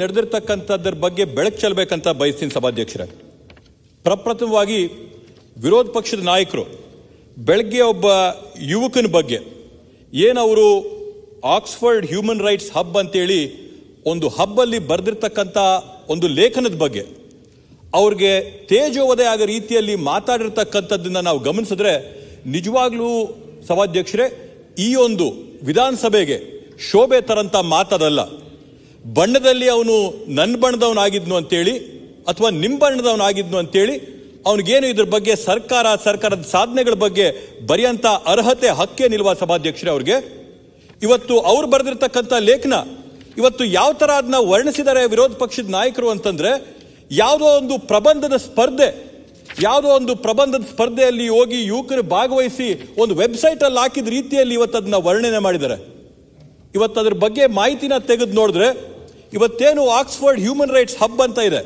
ನಡೆದಿರ್ತಕ್ಕಂಥದ್ರ ಬಗ್ಗೆ ಬೆಳಕು ಚೆಲ್ಲಬೇಕಂತ ಬಯಸ್ತೀನಿ ಸಭಾಧ್ಯಕ್ಷರೇ. ಪ್ರಪ್ರಥಮವಾಗಿ ವಿರೋಧ ಪಕ್ಷದ ನಾಯಕರು ಬೆಳಗ್ಗೆ ಒಬ್ಬ ಯುವಕನ ಬಗ್ಗೆ ಏನವರು ಆಕ್ಸ್ಫರ್ಡ್ ಹ್ಯೂಮನ್ ರೈಟ್ಸ್ ಹಬ್ ಅಂತೇಳಿ ಒಂದು ಹಬ್ಬಲ್ಲಿ ಬರೆದಿರ್ತಕ್ಕಂಥ ಒಂದು ಲೇಖನದ ಬಗ್ಗೆ ಅವ್ರಿಗೆ ತೇಜೋವಧೆ ಆಗೋ ರೀತಿಯಲ್ಲಿ ಮಾತಾಡಿರ್ತಕ್ಕಂಥದ್ದನ್ನು ನಾವು ಗಮನಿಸಿದ್ರೆ ನಿಜವಾಗ್ಲೂ ಸಭಾಧ್ಯಕ್ಷರೇ ಈ ಒಂದು ವಿಧಾನಸಭೆಗೆ ಶೋಭೆ ತರಂತ ಮಾತದಲ್ಲ. ಬಣ್ಣದಲ್ಲಿ ಅವನು ನನ್ನ ಬಣ್ಣದವನಾಗಿದ್ನು ಅಂತೇಳಿ ಅಥವಾ ನಿಮ್ಮ ಬಣ್ಣದವನಾಗಿದ್ನು ಅಂತೇಳಿ ಅವನಿಗೇನು ಇದ್ರ ಬಗ್ಗೆ ಸರ್ಕಾರದ ಸಾಧನೆಗಳ ಬಗ್ಗೆ ಬರೆಯಂತ ಅರ್ಹತೆ ಹಕ್ಕೇನಿಲ್ವಾ ಸಭಾಧ್ಯಕ್ಷರೇ ಅವ್ರಿಗೆ? ಇವತ್ತು ಅವ್ರು ಬರೆದಿರ್ತಕ್ಕಂಥ ಲೇಖನ ಇವತ್ತು ಯಾವ ಥರ ಅದನ್ನ ವರ್ಣಿಸಿದ್ದಾರೆ ವಿರೋಧ ಪಕ್ಷದ ನಾಯಕರು ಅಂತಂದ್ರೆ ಯಾವುದೋ ಒಂದು ಪ್ರಬಂಧದ ಸ್ಪರ್ಧೆಯಲ್ಲಿ ಹೋಗಿ ಯುವಕರು ಭಾಗವಹಿಸಿ ಒಂದು ವೆಬ್ಸೈಟ್ ಅಲ್ಲಿ ಹಾಕಿದ ರೀತಿಯಲ್ಲಿ ಇವತ್ತು ಅದನ್ನ ವರ್ಣನೆ ಮಾಡಿದ್ದಾರೆ. ಇವತ್ತು ಅದ್ರ ಬಗ್ಗೆ ಮಾಹಿತಿನ ತೆಗೆದು ನೋಡಿದ್ರೆ ಇವತ್ತೇನು ಆಕ್ಸ್ಫರ್ಡ್ ಹ್ಯೂಮನ್ ರೈಟ್ಸ್ ಹಬ್ ಅಂತ ಇದೆ,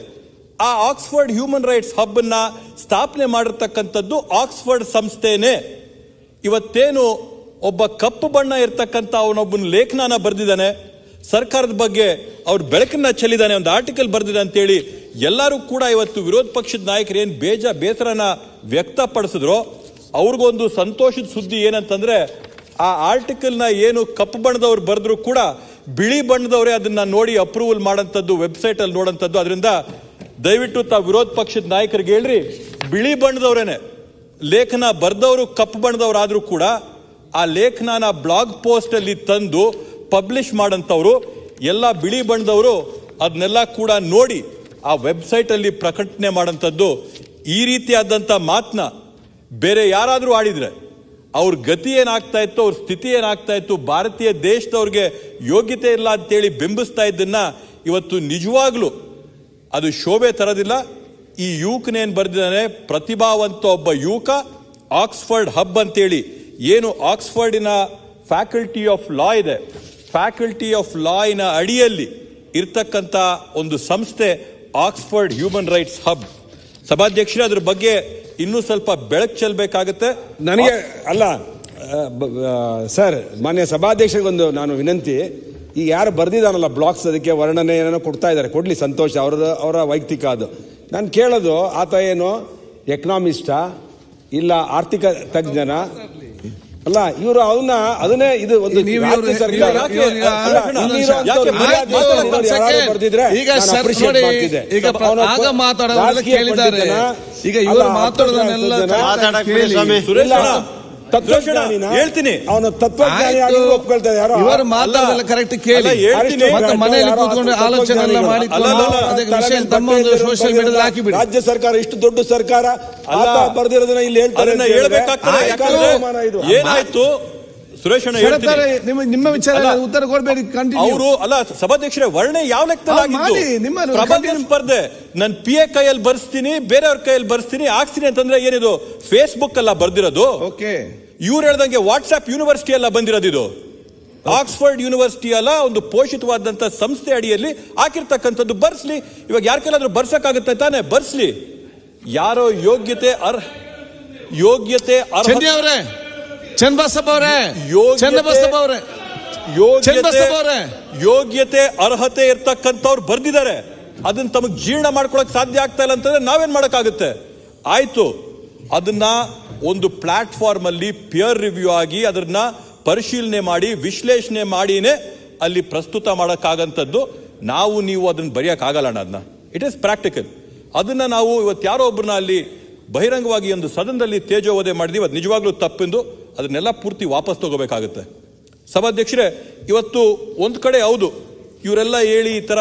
ಆ ಆಕ್ಸ್ಫರ್ಡ್ ಹ್ಯೂಮನ್ ರೈಟ್ಸ್ ಹಬ್ ಅನ್ನ ಸ್ಥಾಪನೆ ಮಾಡಿರ್ತಕ್ಕಂಥದ್ದು ಆಕ್ಸ್ಫರ್ಡ್ ಸಂಸ್ಥೆನೇ. ಇವತ್ತೇನು ಒಬ್ಬ ಕಪ್ಪು ಬಣ್ಣ ಇರ್ತಕ್ಕಂಥ ಅವನೊಬ್ಬನ ಲೇಖನ ಬರೆದಿದ್ದಾನೆ, ಸರ್ಕಾರದ ಬಗ್ಗೆ ಅವ್ರ ಬೆಳಕನ್ನ ಚೆಲ್ಲಿದ್ದಾನೆ, ಒಂದು ಆರ್ಟಿಕಲ್ ಬರೆದಿದೆ ಅಂತೇಳಿ ಎಲ್ಲರೂ ಕೂಡ ಇವತ್ತು ವಿರೋಧ ಪಕ್ಷದ ನಾಯಕರು ಏನು ಬೇಸರನ ವ್ಯಕ್ತಪಡಿಸಿದ್ರು. ಅವ್ರಿಗೊಂದು ಸಂತೋಷದ ಸುದ್ದಿ ಏನಂತಂದ್ರೆ ಆ ಆರ್ಟಿಕಲ್ನ ಏನು ಕಪ್ಪು ಬಣ್ಣದವ್ರು ಬರೆದ್ರು ಕೂಡ ಬಿಳಿ ಬಣ್ಣದವರೇ ಅದನ್ನ ನೋಡಿ ಅಪ್ರೂವಲ್ ಮಾಡೋಂಥದ್ದು ವೆಬ್ಸೈಟ್ ಅಲ್ಲಿ ನೋಡೋಂಥದ್ದು. ಅದರಿಂದ ದಯವಿಟ್ಟು ತಾವು ವಿರೋಧ ಪಕ್ಷದ ನಾಯಕರಿಗೆ ಹೇಳ್ರಿ, ಬಿಳಿ ಬಣ್ಣದವರೇನೆ ಲೇಖನ ಬರೆದವರು ಕಪ್ಪು ಬಣ್ಣದವರಾದ್ರೂ ಕೂಡ ಆ ಲೇಖನ ಬ್ಲಾಗ್ ಪೋಸ್ಟ್ ಅಲ್ಲಿ ತಂದು ಪಬ್ಲಿಷ್ ಮಾಡಂತವ್ರು ಎಲ್ಲ ಬಿಳಿ ಬಣ್ಣದವರು ಅದನ್ನೆಲ್ಲ ಕೂಡ ನೋಡಿ ಆ ವೆಬ್ಸೈಟ್ ಅಲ್ಲಿ ಪ್ರಕಟಣೆ ಮಾಡೋಂಥದ್ದು. ಈ ರೀತಿಯಾದಂಥ ಮಾತನ್ನ ಬೇರೆ ಯಾರಾದರೂ ಆಡಿದ್ರೆ ಅವ್ರ ಗತಿ ಏನಾಗ್ತಾ ಇತ್ತು, ಅವ್ರ ಸ್ಥಿತಿ ಏನಾಗ್ತಾ ಇತ್ತು, ಭಾರತೀಯ ದೇಶದವ್ರಿಗೆ ಯೋಗ್ಯತೆ ಇಲ್ಲ ಅಂತೇಳಿ ಬಿಂಬಿಸ್ತಾ ಇದ್ದನ್ನ ಇವತ್ತು ನಿಜವಾಗ್ಲೂ ಅದು ಶೋಭೆ ತರೋದಿಲ್ಲ. ಈ ಯುವಕನೇನು ಬರೆದಿದ್ದಾನೆ, ಪ್ರತಿಭಾವಂತ ಒಬ್ಬ ಯುವಕ, ಆಕ್ಸ್ಫರ್ಡ್ ಹಬ್ ಅಂತೇಳಿ ಏನು ಆಕ್ಸ್ಫರ್ಡಿನ ಫ್ಯಾಕಲ್ಟಿ ಆಫ್ ಲಾ ಇದೆ, ಫ್ಯಾಕಲ್ಟಿ ಆಫ್ ಲಾಯಿನ ಅಡಿಯಲ್ಲಿ ಇರ್ತಕ್ಕಂಥ ಒಂದು ಸಂಸ್ಥೆ ಆಕ್ಸ್ಫರ್ಡ್ ಹ್ಯೂಮನ್ ರೈಟ್ಸ್ ಹಬ್. ಸಭಾಧ್ಯಕ್ಷರೇ ಅದ್ರ ಬಗ್ಗೆ ಇನ್ನೂ ಸ್ವಲ್ಪ ಬೆಳಕು ಚೆಲ್ಲಬೇಕಾಗತ್ತೆ. ನನಗೆ ಅಲ್ಲ ಸರ್, ಮಾನ್ಯ ಸಭಾಧ್ಯಕ್ಷರಿಗೊಂದು ನಾನು ವಿನಂತಿ, ಈಗ ಯಾರು ಬರ್ದಿದ್ದಾನಲ್ಲ ಬ್ಲಾಗ್ಸ್ ಅದಕ್ಕೆ ವರ್ಣನೆ ಏನೋ ಕೊಡ್ತಾ ಇದ್ದಾರೆ, ಕೊಡ್ಲಿ ಸಂತೋಷ, ಅವರ ವೈಯಕ್ತಿಕ ಅದು. ನಾನು ಕೇಳೋದು ಆತ ಏನು ಎಕನಾಮಿಸ್ಟಾ ಇಲ್ಲ ಆರ್ಥಿಕ ತಜ್ಞನ ಅಲ್ಲ, ಇವರು ಅದನ್ನೇ ಇದು ಒಂದು ಬರ್ದಿದ್ರೆ ಈಗ ಇವರು ಮಾತಾಡೋದನ್ನೆಲ್ಲ ಹೇಳ್ತೀನಿ, ಅವನು ತತ್ವಜ್ಞಾನಿ ಒಪ್ಕೊಳ್ತಾರೆ. ಯಾರೋ ಇವರು ಮಾತಾಡೋದಲ್ಲ ಕರೆಕ್ಟ್ ಕೇಳಿ ಮತ್ತೆ ಮನೆಯಲ್ಲಿ ಕೂತ್ಕೊಂಡು ಆಲೋಚನೆ ಎಲ್ಲ ಮಾಡಿ ಸೋಷಿಯಲ್ ಮೀಡಿಯಾದಲ್ಲಿ ಹಾಕಿಬಿಡಿ. ರಾಜ್ಯ ಸರ್ಕಾರ ಇಷ್ಟು ದೊಡ್ಡ ಸರ್ಕಾರ ಬರ್ದಿರೋದನ್ನ ಇಲ್ಲಿ ಹೇಳ್ತಾರೆ. ಏನಾಯ್ತು ಸುರೇಶ್ ನಿಮ್ಮ ವಿಚಾರ ಉತ್ತರ ಕೊಡಬೇಡಿ. ಅವರು ಅಲ್ಲ ಸಭಾಧ್ಯಕ್ಷರೇ, ವರ್ಣೆ ಯಾವ ಲೆಕ್ಕದಲ್ಲಿ ಪ್ರಬಂಧ ಸ್ಪರ್ಧೆ ನನ್ನ PA ಕೈಯಲ್ಲಿ ಬರ್ಸ್ತೀನಿ, ಬೇರೆಯವ್ರ ಕೈಯಲ್ಲಿ ಬರ್ಸ್ತೀನಿ, ಹಾಕ್ಸ್ತೀನಿ ಅಂತಂದ್ರೆ ಏನಿದು ಫೇಸ್ಬುಕ್ ಅಲ್ಲ ಬರ್ದಿರೋದು? ಇವ್ರು ಹೇಳ್ದಂಗೆ ವಾಟ್ಸ್ಆಪ್ ಯೂನಿವರ್ಸಿಟಿ ಅಲ್ಲ ಬಂದಿರೋದು, ಇದು ಆಕ್ಸ್ಫರ್ಡ್ ಯೂನಿವರ್ಸಿಟಿ ಅಲ್ಲ, ಒಂದು ಪೋಷಿತವಾದಂತ ಸಂಸ್ಥೆ ಅಡಿಯಲ್ಲಿ ಹಾಕಿರ್ತಕ್ಕಂಥದ್ದು. ಬರ್ಸ್ಲಿ, ಇವಾಗ ಯಾರ ಕೈಲಾದ್ರೂ ಬರ್ಸಕ್ಕಾಗುತ್ತೆ ತಾನೆ, ಬರ್ಸ್ಲಿ. ಯಾರೋ ಯೋಗ್ಯತೆ ಯೋಗ್ಯತೆ ಅರ್ಹತೆ ಇರ್ತಕ್ಕಂಥವ್ರು ಬರ್ದಿದ್ದಾರೆ, ಅದನ್ನ ತಮಗೆ ಜೀರ್ಣ ಮಾಡ್ಕೊಳಕ್ ಸಾಧ್ಯ ಆಗ್ತಾ ಇಲ್ಲ ಅಂತಂದ್ರೆ ನಾವೇನ್ ಮಾಡಕ್ಕಾಗುತ್ತೆ? ಆಯ್ತು, ಅದನ್ನ ಒಂದು ಪ್ಲಾಟ್ಫಾರ್ಮ್ ಅಲ್ಲಿ ಪಿಯರ್ ರಿವ್ಯೂ ಆಗಿ ಅದನ್ನ ಪರಿಶೀಲನೆ ಮಾಡಿ ವಿಶ್ಲೇಷಣೆ ಮಾಡಿನೇ ಅಲ್ಲಿ ಪ್ರಸ್ತುತ ಮಾಡಕ್ಕಾಗಂಥದ್ದು. ನೀವು ಅದನ್ನ ಬರೆಯಕ್ ಆಗಲ್ಲ ಅದನ್ನ, ಇಟ್ ಈಸ್ ಪ್ರಾಕ್ಟಿಕಲ್. ಅದನ್ನ ನಾವು ಇವತ್ತು ಯಾರೋ ಒಬ್ಬರನ್ನ ಅಲ್ಲಿ ಬಹಿರಂಗವಾಗಿ ಒಂದು ಸದನದಲ್ಲಿ ತೇಜೋವಧೆ ಮಾಡಿದೀವಿ, ಅದು ನಿಜವಾಗ್ಲೂ ತಪ್ಪೆಂದು ಅದನ್ನೆಲ್ಲ ಪೂರ್ತಿ ವಾಪಸ್ ತಗೋಬೇಕಾಗುತ್ತೆ. ಸಭಾಧ್ಯಕ್ಷರೇ, ಇವತ್ತು ಒಂದು ಕಡೆ ಹೌದು ಇವರೆಲ್ಲ ಹೇಳಿ ಈ ತರ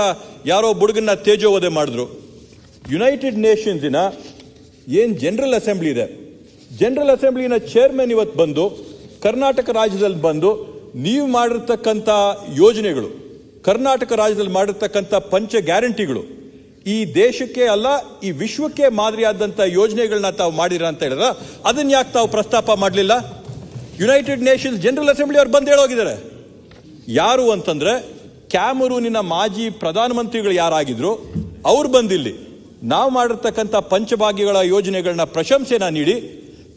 ಯಾರೋ ಬುಡುಗನ್ನ ತೇಜೋವಧೆ ಮಾಡಿದ್ರು. ಯುನೈಟೆಡ್ ನೇಷನ್ಸಿನ ಏನ್ ಜನರಲ್ ಅಸೆಂಬ್ಲಿ ಇದೆ, ಜನರಲ್ ಅಸೆಂಬ್ಲಿನ ಚೇರ್ಮನ್ ಇವತ್ತು ಬಂದು ಕರ್ನಾಟಕ ರಾಜ್ಯದಲ್ಲಿ ಬಂದು ನೀವು ಮಾಡಿರ್ತಕ್ಕಂಥ ಯೋಜನೆಗಳು, ಕರ್ನಾಟಕ ರಾಜ್ಯದಲ್ಲಿ ಮಾಡಿರ್ತಕ್ಕಂಥ ಪಂಚ ಗ್ಯಾರಂಟಿಗಳು ಈ ದೇಶಕ್ಕೆ ಅಲ್ಲ ಈ ವಿಶ್ವಕ್ಕೆ ಮಾದರಿಯಾದಂಥ ಯೋಜನೆಗಳನ್ನ ತಾವು ಮಾಡಿರ ಅಂತ ಹೇಳಿದ್ರ, ಅದನ್ನ ಯಾಕೆ ತಾವು ಪ್ರಸ್ತಾಪ ಮಾಡಲಿಲ್ಲ? ಯುನೈಟೆಡ್ ನೇಷನ್ಸ್ ಜನರಲ್ ಅಸೆಂಬ್ಲಿ ಅವ್ರು ಬಂದು ಹೇಳೋಗಿದ್ದಾರೆ. ಯಾರು ಅಂತಂದ್ರೆ ಕ್ಯಾಮರೂನಿನ ಮಾಜಿ ಪ್ರಧಾನಮಂತ್ರಿಗಳು ಯಾರಾಗಿದ್ರು ಅವ್ರು ಬಂದಿಲ್ಲಿ ನಾವು ಮಾಡಿರ್ತಕ್ಕಂಥ ಪಂಚಭಾಗ್ಯಗಳ ಯೋಜನೆಗಳನ್ನ ಪ್ರಶಂಸೆನ ನೀಡಿ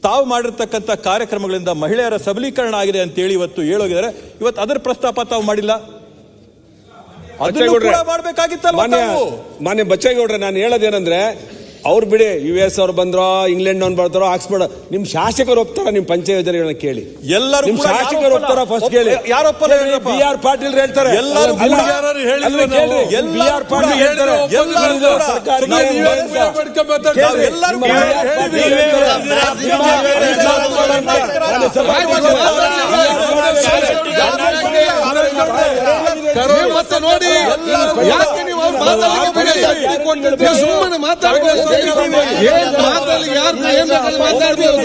ತಾವು ಮಾಡಿರ್ತಕ್ಕಂಥ ಕಾರ್ಯಕ್ರಮಗಳಿಂದ ಮಹಿಳೆಯರ ಸಬಲೀಕರಣ ಆಗಿದೆ ಅಂತೇಳಿ ಇವತ್ತು ಹೇಳೋಗಿದ್ದಾರೆ. ಇವತ್ತು ಅದರ ಪ್ರಸ್ತಾಪ ತಾವು ಮಾಡಿಲ್ಲ. ಅದನ್ನು ಕೂಡ ಮಾಡ್ಬೇಕಾಗಿತ್ತಲ್ವಾ ತಾವು? ಮಾನ್ಯ ಬಚ್ಚೇಗೌಡ್ರೆ, ನಾನು ಹೇಳೋದೇನಂದ್ರೆ, ಅವ್ರು ಬಿಡಿ, US ಅವ್ರು ಬಂದ್ರೋ, ಇಂಗ್ಲೆಂಡ್ ಅವ್ರು ಬರ್ತಾರೋ, ಆಕ್ಸ್ಫರ್ಡ್, ನಿಮ್ ಶಾಸಕರು ಒಪ್ತಾರ ನಿಮ್ ಪಂಚಾಯತ್ ಯೋಜನೆಗಳನ್ನ ಕೇಳಿ? ಎಲ್ಲರೂ ನಿಮ್ ಶಾಸಕರು ಒಪ್ತಾರ? ಫಸ್ಟ್ ಕೇಳಿ. ಯಾರೊಪ್ಪಲ್ಲ? BR ಪಾಟೀಲ್ ಹೇಳ್ತಾರೆ. ಎಲ್ಲರೂ BR ಪಾಟೀಲ್ ಹೇಳ್ತಾರೆ. ಮತ್ತೆ ನೋಡಿ, ಯಾಕೆ ನೀವು ಸುಮ್ಮನೆ ಮಾತಾಡ್ಬೋದು?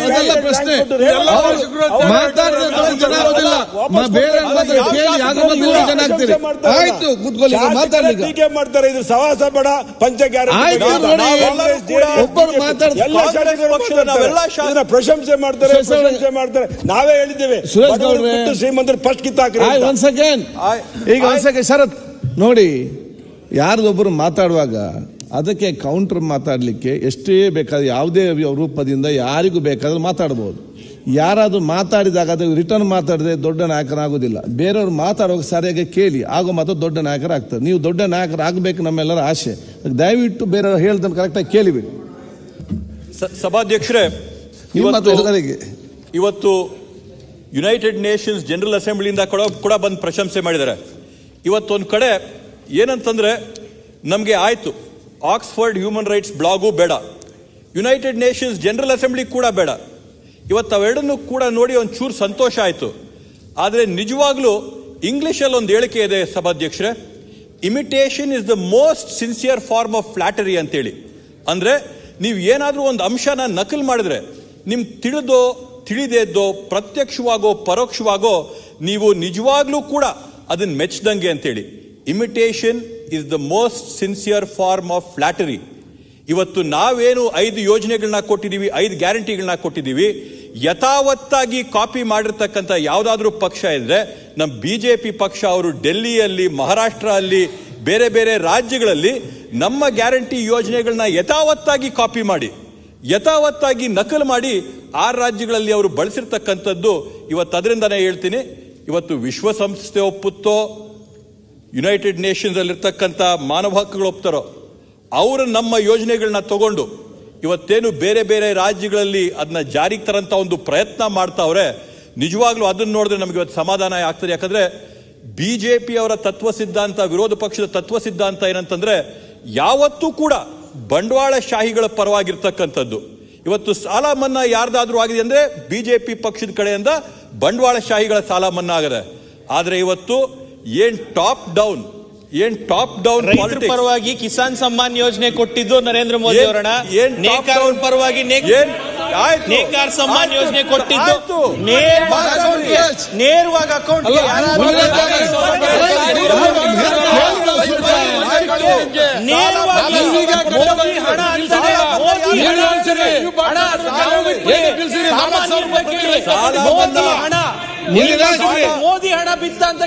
ಅದೆಲ್ಲ ಪ್ರಶ್ನೆ ಮಾತಾಡಿದ್ರೆ ಜನ ಆಗೋದಿಲ್ಲ. ಬೇರೆ ಕೇಳಿ ಜನ ಆಗ್ತೀರಿ. ಆಯ್ತು, ಕೂತ್ಕೊಳ್ಳಿ, ಮಾತಾಡಿ. ಟೀಕೆ ಮಾಡ್ತಾರೆ, ಇದು ಸವಾಸ ಬೇಡ, ಒಬ್ಬರು ಮಾತಾಡ್ತಾರೆ, ಪ್ರಶಂಸೆ ಮಾಡ್ತಾರೆ. ನಾವೇ ಹೇಳಿದ್ದೇವೆ, ಸುರೇಶ್ ಗೌಡ್ರೆ, ಶ್ರೀಮಂತರು ಫಸ್ಟ್ ಕಿತ್ತಾಕ್ರಿ. ಒಂದ್ ಸೆಕೆಂಡ್, ಈಗ ಒಂದ್ ಸೆಕೆಂಡ್ ಶರತ್ ನೋಡಿ, ಯಾರ್ದೊಬ್ಬರು ಮಾತಾಡುವಾಗ ಅದಕ್ಕೆ ಕೌಂಟರ್ ಮಾತಾಡಲಿಕ್ಕೆ ಎಷ್ಟೇ ಬೇಕಾದ್ರೆ ಯಾವುದೇ ರೂಪದಿಂದ ಯಾರಿಗೂ ಬೇಕಾದ್ರೆ ಮಾತಾಡ್ಬೋದು. ಯಾರಾದ್ರೂ ಮಾತಾಡಿದಾಗ ಅದು ರಿಟರ್ನ್ ಮಾತಾಡಿದ್ರೆ ದೊಡ್ಡ ನಾಯಕರಾಗೋದಿಲ್ಲ. ಬೇರೆಯವ್ರು ಮಾತಾಡುವಾಗ ಸರಿಯಾಗಿ ಕೇಳಿ, ಆಗೋ ಮಾತು ದೊಡ್ಡ ನಾಯಕರಾಗ್ತಾರೆ. ನೀವು ದೊಡ್ಡ ನಾಯಕರಾಗಬೇಕು ನಮ್ಮೆಲ್ಲರ ಆಸೆ. ದಯವಿಟ್ಟು ಬೇರೆಯವ್ರು ಹೇಳ್ದನ್ನು ಕರೆಕ್ಟಾಗಿ ಕೇಳಿಬಿಡಿ. ಸಭಾಧ್ಯಕ್ಷರೇ, ಇವತ್ತು ಯುನೈಟೆಡ್ ನೇಷನ್ಸ್ ಜನರಲ್ ಅಸೆಂಬ್ಲಿಯಿಂದ ಕೂಡ ಬಂದು ಪ್ರಶಂಸೆ ಮಾಡಿದ್ದಾರೆ. ಇವತ್ತೊಂದು ಕಡೆ ಏನಂತಂದ್ರೆ, ನಮಗೆ ಆಯ್ತು, ಆಕ್ಸ್ಫರ್ಡ್ ಹ್ಯೂಮನ್ ರೈಟ್ಸ್ ಬ್ಲಾಗು ಬೇಡ, ಯುನೈಟೆಡ್ ನೇಷನ್ಸ್ ಜನರಲ್ ಅಸೆಂಬ್ಲಿ ಕೂಡ ಬೇಡ. ಇವತ್ತು ಅವೆರಡನ್ನೂ ಕೂಡ ನೋಡಿ ಒಂಚೂರು ಸಂತೋಷ ಆಯಿತು. ಆದರೆ ನಿಜವಾಗ್ಲೂ ಇಂಗ್ಲಿಷಲ್ಲಿ ಒಂದು ಹೇಳಿಕೆ ಇದೆ ಸಭಾಧ್ಯಕ್ಷರೇ, imitation is the most sincere form of flattery ಅಂತೇಳಿ. ಅಂದರೆ ನೀವು ಏನಾದರೂ ಒಂದು ಅಂಶನ ನಕಲು ಮಾಡಿದ್ರೆ, ನಿಮ್ಗೆ ತಿಳಿದೋ ತಿಳಿದೇದ್ದೋ ಪ್ರತ್ಯಕ್ಷವಾಗೋ ಪರೋಕ್ಷವಾಗೋ ನೀವು ನಿಜವಾಗ್ಲೂ ಕೂಡ ಅದನ್ನು ಮೆಚ್ಚದಂಗೆ ಅಂತೇಳಿ. Imitation is the most sincere form of flattery. ಇವತ್ತು ನಾವೇನು 5 ಯೋಜನೆಗಳನ್ನ ಕೊಟ್ಟಿದ್ದೀವಿ, 5 ಗ್ಯಾರಂಟಿಗಳನ್ನ ಕೊಟ್ಟಿದ್ದೀವಿ, ಯಥಾವತ್ತಾಗಿ ಕಾಪಿ ಮಾಡಿರ್ತಕ್ಕಂಥ ಯಾವುದಾದ್ರೂ ಪಕ್ಷ ಇದ್ರೆ ನಮ್ಮ BJP ಪಕ್ಷ, ಅವರು ಡೆಲ್ಲಿಯಲ್ಲಿ, ಮಹಾರಾಷ್ಟ್ರ ಅಲ್ಲಿ, ಬೇರೆ ಬೇರೆ ರಾಜ್ಯಗಳಲ್ಲಿ ನಮ್ಮ ಗ್ಯಾರಂಟಿ ಯೋಜನೆಗಳನ್ನ ಯಥಾವತ್ತಾಗಿ ಕಾಪಿ ಮಾಡಿ, ಯಥಾವತ್ತಾಗಿ ನಕಲು ಮಾಡಿ ಆ ರಾಜ್ಯಗಳಲ್ಲಿ ಅವರು ಬಳಸಿರ್ತಕ್ಕಂಥದ್ದು. ಇವತ್ತು ಅದರಿಂದನೇ ಹೇಳ್ತೀನಿ, ಇವತ್ತು ವಿಶ್ವಸಂಸ್ಥೆ ಒಪ್ಪುತ್ತೋ, ಯುನೈಟೆಡ್ ನೇಷನ್ಸ್ ಅಲ್ಲಿರ್ತಕ್ಕಂಥ ಮಾನವ ಹಕ್ಕುಗಳು ಒಪ್ತಾರೋ, ಅವರು ನಮ್ಮ ಯೋಜನೆಗಳನ್ನ ತಗೊಂಡು ಇವತ್ತೇನು ಬೇರೆ ಬೇರೆ ರಾಜ್ಯಗಳಲ್ಲಿ ಅದನ್ನ ಜಾರಿಗೆ ತರಂತ ಒಂದು ಪ್ರಯತ್ನ ಮಾಡ್ತಾವ್ರೆ. ನಿಜವಾಗ್ಲೂ ಅದನ್ನ ನೋಡಿದ್ರೆ ನಮಗೆ ಇವತ್ತು ಸಮಾಧಾನ ಆಗ್ತದೆ. ಯಾಕಂದ್ರೆ BJP ಅವರ ತತ್ವ ಸಿದ್ಧಾಂತ, ವಿರೋಧ ಪಕ್ಷದ ತತ್ವ ಸಿದ್ಧಾಂತ ಏನಂತಂದ್ರೆ, ಯಾವತ್ತೂ ಕೂಡ ಬಂಡವಾಳಶಾಹಿಗಳ ಪರವಾಗಿರ್ತಕ್ಕಂಥದ್ದು. ಇವತ್ತು ಸಾಲ ಮನ್ನಾ ಯಾರ್ದಾದ್ರೂ ಆಗಿದೆ ಅಂದ್ರೆ BJP ಪಕ್ಷದ ಕಡೆಯಿಂದ ಬಂಡವಾಳಶಾಹಿಗಳ ಸಾಲ ಮನ್ನಾ ಆಗದೆ. ಆದ್ರೆ ಇವತ್ತು ಏನ್ ಟಾಪ್ ಡೌನ್ ರೈತರ ಪರವಾಗಿ ಕಿಸಾನ್ ಸಮ್ಮಾನ್ ಯೋಜನೆ ಕೊಟ್ಟಿದ್ದು ನರೇಂದ್ರ ಮೋದಿ ಅವರಣ, ನೇಕಾರ ಪರವಾಗಿ ನೇಕಾರ ಸಮ್ಮಾನ್ ಯೋಜನೆ ಕೊಟ್ಟಿದ್ದು ನೇರವಾಗಿ ಅಕೌಂಟ್ ಮೋದಿ ಹಣ ಬಿತ್ತ ಅಂತ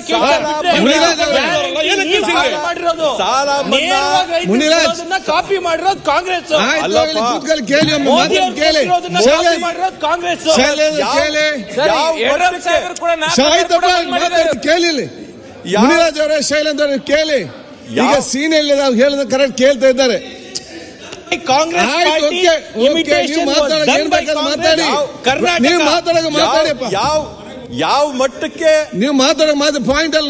ಕಾಪಿ ಮಾಡಿರೋದು ಕಾಂಗ್ರೆಸ್. ಕಾಂಗ್ರೆಸ್ ಕೇಳಿ ಮುನಿರಾಜ್ ಅವರೇ, ಶೈಲೇಂದ್ರ ಅವರೇ ಕೇಳಿ. ಈಗ ಸೀನಿಯರ್ ಹೇಳಿದ ಕರೆಕ್ಟ್ ಕೇಳ್ತಾ ಇದ್ದಾರೆ. ಕಾಂಗ್ರೆಸ್ ಯಾವ ಮಟ್ಟಕ್ಕೆ ನೀವು ಮಾತಾಡೋ ಪಾಯಿಂಟ್ ಅಲ್ಲಿ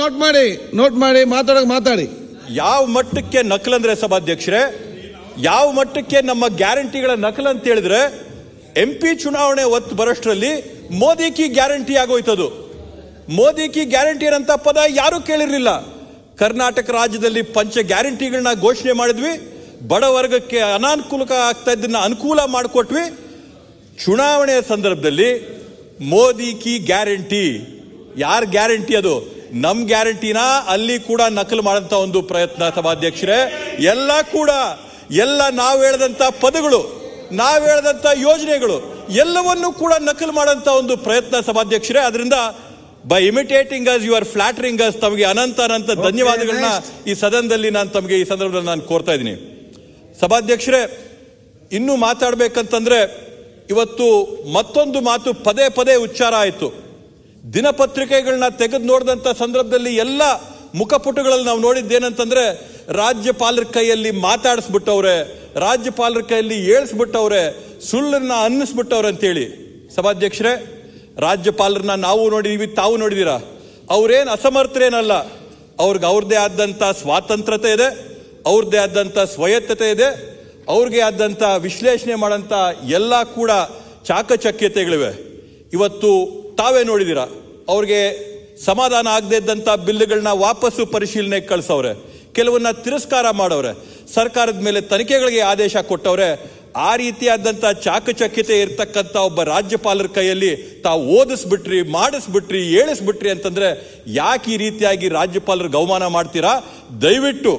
ನೋಟ್ ಮಾಡಿ ಮಾತಾಡಿ. ಯಾವ ಮಟ್ಟಕ್ಕೆ ನಕಲಂದ್ರೆ ಸಭಾಧ್ಯಕ್ಷರೇ, ಯಾವ ಮಟ್ಟಕ್ಕೆ ನಮ್ಮ ಗ್ಯಾರಂಟಿಗಳ ನಕಲು ಅಂತ ಹೇಳಿದ್ರೆ, MP ಚುನಾವಣೆ ಒತ್ತು ಬರೋಷ್ಟರಲ್ಲಿ ಮೋದಿ ಕಿ ಗ್ಯಾರಂಟಿ ಆಗೋಯ್ತದು. ಮೋದಿ ಕಿ ಗ್ಯಾರಂಟಿ ಏನಂತ ಪದ ಯಾರು ಕೇಳಿರ್ಲಿಲ್ಲ. ಕರ್ನಾಟಕ ರಾಜ್ಯದಲ್ಲಿ ಪಂಚ ಗ್ಯಾರಂಟಿಗಳನ್ನ ಘೋಷಣೆ ಮಾಡಿದ್ವಿ, ಬಡ ವರ್ಗಕ್ಕೆ ಅನಾನುಕೂಲ ಆಗ್ತಾ ಇದ್ದನ್ನ ಅನುಕೂಲ ಮಾಡಿಕೊಟ್ವಿ. ಚುನಾವಣೆಯ ಸಂದರ್ಭದಲ್ಲಿ ಮೋದಿ ಕಿ ಗ್ಯಾರಂಟಿ, ಯಾರ ಗ್ಯಾರಂಟಿ ಅದು? ನಮ್ ಗ್ಯಾರಂಟಿನ ಅಲ್ಲಿ ಕೂಡ ನಕಲು ಮಾಡಂತ ಒಂದು ಪ್ರಯತ್ನ ಸಭಾಧ್ಯಕ್ಷರೇ. ಎಲ್ಲ ನಾವು ಹೇಳದಂತ ಪದಗಳು, ನಾವು ಹೇಳದಂತ ಯೋಜನೆಗಳು ಎಲ್ಲವನ್ನೂ ಕೂಡ ನಕಲು ಮಾಡಂತ ಒಂದು ಪ್ರಯತ್ನ ಸಭಾಧ್ಯಕ್ಷರೇ. ಅದರಿಂದ by imitating us you are flattering us. ತಮಗೆ ಅನಂತ ಧನ್ಯವಾದಗಳನ್ನ ಈ ಸದನದಲ್ಲಿ ನಾನು ತಮಗೆ ಈ ಸಂದರ್ಭದಲ್ಲಿ ನಾನು ಕೋರ್ತಾ ಇದ್ದೀನಿ. ಸಭಾಧ್ಯಕ್ಷರೇ, ಇನ್ನೂ ಮಾತಾಡ್ಬೇಕಂತಂದ್ರೆ, ಇವತ್ತು ಮತ್ತೊಂದು ಮಾತು ಪದೇ ಉಚ್ಚಾರ ಆಯಿತು. ದಿನಪತ್ರಿಕೆಗಳನ್ನ ತೆಗೆದು ನೋಡಿದಂಥ ಸಂದರ್ಭದಲ್ಲಿ ಎಲ್ಲ ಮುಖಪುಟಗಳಲ್ಲಿ ನಾವು ನೋಡಿದ್ದೇನಂತಂದ್ರೆ ರಾಜ್ಯಪಾಲರ ಕೈಯಲ್ಲಿ ಮಾತಾಡಿಸ್ಬಿಟ್ಟವ್ರೆ, ರಾಜ್ಯಪಾಲರ ಕೈಯಲ್ಲಿ ಏಳಿಸ್ಬಿಟ್ಟವ್ರೆ, ಸುಳ್ಳನ್ನ ಅನ್ನಿಸ್ಬಿಟ್ಟವ್ರೆ ಅಂತೇಳಿ. ಸಭಾಧ್ಯಕ್ಷರೇ, ರಾಜ್ಯಪಾಲರನ್ನ ನಾವು ನೋಡಿದೀವಿ, ತಾವು ನೋಡಿದೀರಾ. ಅವ್ರೇನು ಅಸಮರ್ಥರೇನಲ್ಲ, ಅವ್ರಿಗೆ ಅವ್ರದ್ದೇ ಆದಂಥ ಸ್ವಾತಂತ್ರ್ಯತೆ ಇದೆ, ಅವ್ರದ್ದೇ ಆದಂಥ ಸ್ವಾಯತ್ತತೆ ಇದೆ, ಅವ್ರಿಗೆ ಆದಂಥ ವಿಶ್ಲೇಷಣೆ ಮಾಡೋಂಥ ಎಲ್ಲ ಕೂಡ ಚಾಕಚಕ್ಯತೆಗಳಿವೆ. ಇವತ್ತು ತಾವೇ ನೋಡಿದ್ದೀರಾ, ಅವ್ರಿಗೆ ಸಮಾಧಾನ ಆಗದೇ ಇದ್ದಂಥ ಬಿಲ್ಗಳನ್ನ ವಾಪಸ್ಸು ಪರಿಶೀಲನೆಗೆ ಕಳಿಸವ್ರೆ, ಕೆಲವನ್ನ ತಿರಸ್ಕಾರ ಮಾಡವ್ರೆ, ಸರ್ಕಾರದ ಮೇಲೆ ತನಿಖೆಗಳಿಗೆ ಆದೇಶ ಕೊಟ್ಟವ್ರೆ. ಆ ರೀತಿಯಾದಂಥ ಚಾಕಚಕ್ಯತೆ ಇರ್ತಕ್ಕಂಥ ಒಬ್ಬ ರಾಜ್ಯಪಾಲರ ಕೈಯಲ್ಲಿ ತಾವು ಓದಿಸ್ಬಿಟ್ರಿ, ಮಾಡಿಸ್ಬಿಟ್ರಿ, ಏಳಿಸ್ಬಿಟ್ರಿ ಅಂತಂದ್ರೆ ಯಾಕೆ ಈ ರೀತಿಯಾಗಿ ರಾಜ್ಯಪಾಲರಿಗೆ ಅವಮಾನ ಮಾಡ್ತೀರಾ? ದಯವಿಟ್ಟು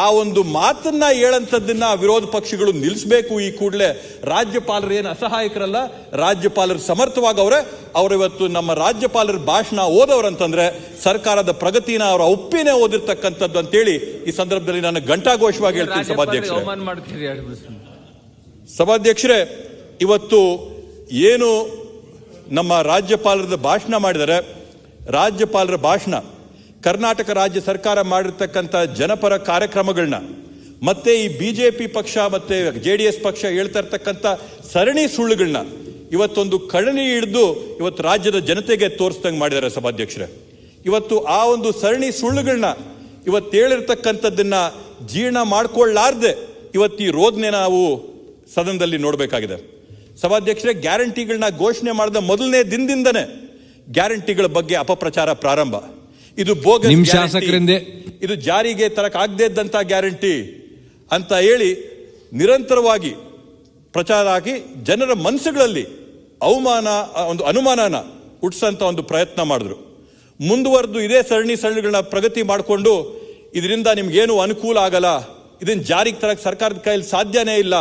ಆ ಒಂದು ಮಾತನ್ನ ಹೇಳಂಥದ್ದನ್ನ ವಿರೋಧ ಪಕ್ಷಗಳು ನಿಲ್ಲಿಸಬೇಕು ಈ ಕೂಡಲೇ. ರಾಜ್ಯಪಾಲರು ಏನು ಅಸಹಾಯಕರಲ್ಲ, ರಾಜ್ಯಪಾಲರು ಸಮರ್ಥವಾಗವ್ರೆ. ಅವರು ಇವತ್ತು ನಮ್ಮ ರಾಜ್ಯಪಾಲರ ಭಾಷಣ ಓದವ್ರಂತಂದ್ರೆ ಸರ್ಕಾರದ ಪ್ರಗತಿನ ಅವರ ಒಪ್ಪಿನೇ ಓದಿರ್ತಕ್ಕಂಥದ್ದು ಅಂತೇಳಿ ಈ ಸಂದರ್ಭದಲ್ಲಿ ನಾನು ಘಂಟಾಘೋಷವಾಗಿ ಹೇಳ್ತೀನಿ. ಸಭಾಧ್ಯಕ್ಷರೇ, ಇವತ್ತು ಏನು ನಮ್ಮ ರಾಜ್ಯಪಾಲರದ ಭಾಷಣ ಮಾಡಿದರೆ, ರಾಜ್ಯಪಾಲರ ಭಾಷಣ ಕರ್ನಾಟಕ ರಾಜ್ಯ ಸರ್ಕಾರ ಮಾಡಿರ್ತಕ್ಕಂಥ ಜನಪರ ಕಾರ್ಯಕ್ರಮಗಳನ್ನ ಮತ್ತೆ ಈ ಬಿಜೆಪಿ ಪಕ್ಷ ಮತ್ತೆ JDS ಪಕ್ಷ ಹೇಳ್ತಾ ಇರ್ತಕ್ಕಂಥ ಸರಣಿ ಸುಳ್ಳುಗಳನ್ನ ಇವತ್ತೊಂದು ಕಳನಿ ಹಿಡಿದು ಇವತ್ತು ರಾಜ್ಯದ ಜನತೆಗೆ ತೋರಿಸ್ದಂಗೆ ಮಾಡಿದ್ದಾರೆ. ಸಭಾಧ್ಯಕ್ಷರೇ, ಇವತ್ತು ಆ ಒಂದು ಸರಣಿ ಸುಳ್ಳುಗಳನ್ನ ಇವತ್ತು ಹೇಳಿರ್ತಕ್ಕಂಥದ್ದನ್ನ ಜೀರ್ಣ ಮಾಡ್ಕೊಳ್ಳಾರ್ದೆ ಇವತ್ತು ಈ ರೋದನೆ ನಾವು ಸದನದಲ್ಲಿ ನೋಡಬೇಕಾಗಿದೆ. ಸಭಾಧ್ಯಕ್ಷರೇ, ಗ್ಯಾರಂಟಿಗಳನ್ನ ಘೋಷಣೆ ಮಾಡಿದ ಮೊದಲನೇ ದಿನದಿಂದನೇ ಗ್ಯಾರಂಟಿಗಳ ಬಗ್ಗೆ ಅಪಪ್ರಚಾರ ಪ್ರಾರಂಭ. ಇದು ಬೋಗಸ್ ಗ್ಯಾರಂಟಿ, ಇದು ಜಾರಿಗೆ ತರಕಾಗದೇ ಇದ್ದಂತ ಗ್ಯಾರಂಟಿ ಅಂತ ಹೇಳಿ ನಿರಂತರವಾಗಿ ಪ್ರಚಾರ ಆಗಿ ಜನರ ಮನಸ್ಸುಗಳಲ್ಲಿ ಅನುಮಾನನ ಹುಟ್ಟಿಸಂತ ಒಂದು ಪ್ರಯತ್ನ ಮಾಡಿದ್ರು. ಮುಂದುವರೆದು ಇದೇ ಸರಣಿಗಳನ್ನ ಪ್ರಗತಿ ಮಾಡಿಕೊಂಡು ಇದರಿಂದ ನಿಮ್ಗೇನು ಅನುಕೂಲ ಆಗಲ್ಲ, ಇದನ್ನ ಜಾರಿಗೆ ತರಕ್ಕೆ ಸರ್ಕಾರದ ಕೈಯಲ್ಲಿ ಸಾಧ್ಯನೇ ಇಲ್ಲ,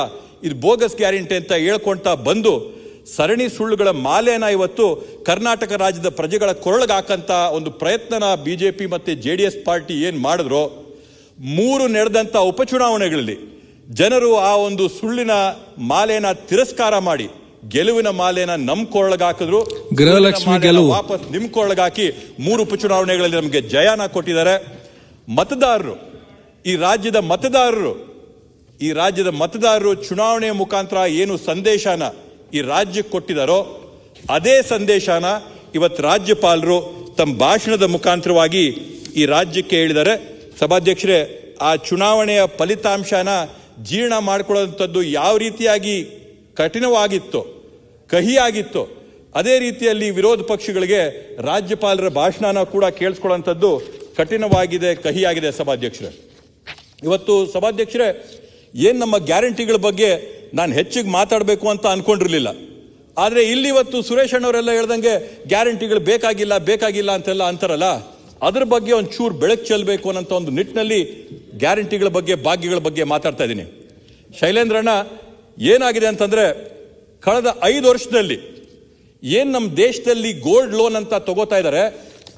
ಇದು ಬೋಗಸ್ ಗ್ಯಾರಂಟಿ ಅಂತ ಹೇಳ್ಕೊಂತ ಬಂದು ಸರಣಿ ಸುಳ್ಳುಗಳ ಮಾಲೆನ ಇವತ್ತು ಕರ್ನಾಟಕ ರಾಜ್ಯದ ಪ್ರಜೆಗಳ ಕೊರಳಿಗಾಕಂತ ಒಂದು ಪ್ರಯತ್ನನ ಬಿಜೆಪಿ ಮತ್ತೆ JDS ಪಾರ್ಟಿ ಏನ್ ಮಾಡಿದ್ರು. 3 ನಡೆದಂತ ಉಪಚುನಾವಣೆಗಳಲ್ಲಿ ಜನರು ಆ ಒಂದು ಸುಳ್ಳಿನ ಮಾಲೆನ ತಿರಸ್ಕಾರ ಮಾಡಿ ಗೆಲುವಿನ ಮಾಲೆನ ನಮ್ ಕೊರಳಿಗಾಕಿದ್ರು. ಗೃಹಲಕ್ಷ್ಮಿ ಗೆಲುವು ವಾಪಸ್ ನಿಮ್ ಕೊರಳಿಗಾಕಿ 3 ಉಪಚುನಾವಣೆಗಳಲ್ಲಿ ನಮಗೆ ಜಯನ ಕೊಟ್ಟಿದ್ದಾರೆ. ಮತದಾರರು, ಈ ರಾಜ್ಯದ ಮತದಾರರು ಚುನಾವಣೆ ಮುಖಾಂತರ ಏನು ಸಂದೇಶನ ಈ ರಾಜ್ಯಕ್ಕೆ ಕೊಟ್ಟಿದ್ದಾರೋ ಅದೇ ಸಂದೇಶನ ಇವತ್ತು ರಾಜ್ಯಪಾಲರು ತಮ್ಮ ಭಾಷಣದ ಮುಖಾಂತರವಾಗಿ ಈ ರಾಜ್ಯಕ್ಕೆ ಹೇಳಿದ್ದಾರೆ. ಸಭಾಧ್ಯಕ್ಷರೇ, ಆ ಚುನಾವಣೆಯ ಫಲಿತಾಂಶನ ಜೀರ್ಣ ಮಾಡ್ಕೊಳ್ಳುವಂಥದ್ದು ಯಾವ ರೀತಿಯಾಗಿ ಕಠಿಣವಾಗಿತ್ತೋ, ಕಹಿಯಾಗಿತ್ತೋ, ಅದೇ ರೀತಿಯಲ್ಲಿ ವಿರೋಧ ಪಕ್ಷಗಳಿಗೆ ರಾಜ್ಯಪಾಲರ ಭಾಷಣನ ಕೂಡ ಕೇಳಿಸ್ಕೊಳ್ಳುವಂಥದ್ದು ಕಠಿಣವಾಗಿದೆ, ಕಹಿಯಾಗಿದೆ. ಸಭಾಧ್ಯಕ್ಷರೇ, ಇವತ್ತು ಸಭಾಧ್ಯಕ್ಷರೇ, ಏನ್ ನಮ್ಮ ಗ್ಯಾರಂಟಿಗಳ ಬಗ್ಗೆ ನಾನು ಹೆಚ್ಚಿಗೆ ಮಾತಾಡಬೇಕು ಅಂತ ಅನ್ಕೊಂಡಿರ್ಲಿಲ್ಲ. ಆದರೆ ಇಲ್ಲಿ ಇವತ್ತು ಸುರೇಶ್ ಅಣ್ಣವರೆಲ್ಲ ಹೇಳ್ದಂಗೆ ಗ್ಯಾರಂಟಿಗಳು ಬೇಕಾಗಿಲ್ಲ ಅಂತೆಲ್ಲ ಅಂತಾರಲ್ಲ, ಅದ್ರ ಬಗ್ಗೆ ಒಂಚೂರು ಬೆಳಕು ಚೆಲ್ಲಬೇಕು ಅನ್ನೋಂಥ ಒಂದು ನಿಟ್ಟಿನಲ್ಲಿ ಗ್ಯಾರಂಟಿಗಳ ಬಗ್ಗೆ, ಭಾಗ್ಯಗಳ ಬಗ್ಗೆ ಮಾತಾಡ್ತಾ ಇದ್ದೀನಿ. ಶೈಲೇಂದ್ರಣ್ಣ, ಏನಾಗಿದೆ ಅಂತಂದ್ರೆ ಕಳೆದ 5 ವರ್ಷದಲ್ಲಿ ಏನ್ ನಮ್ಮ ದೇಶದಲ್ಲಿ ಗೋಲ್ಡ್ ಲೋನ್ ಅಂತ ತಗೋತಾ ಇದ್ದಾರೆ,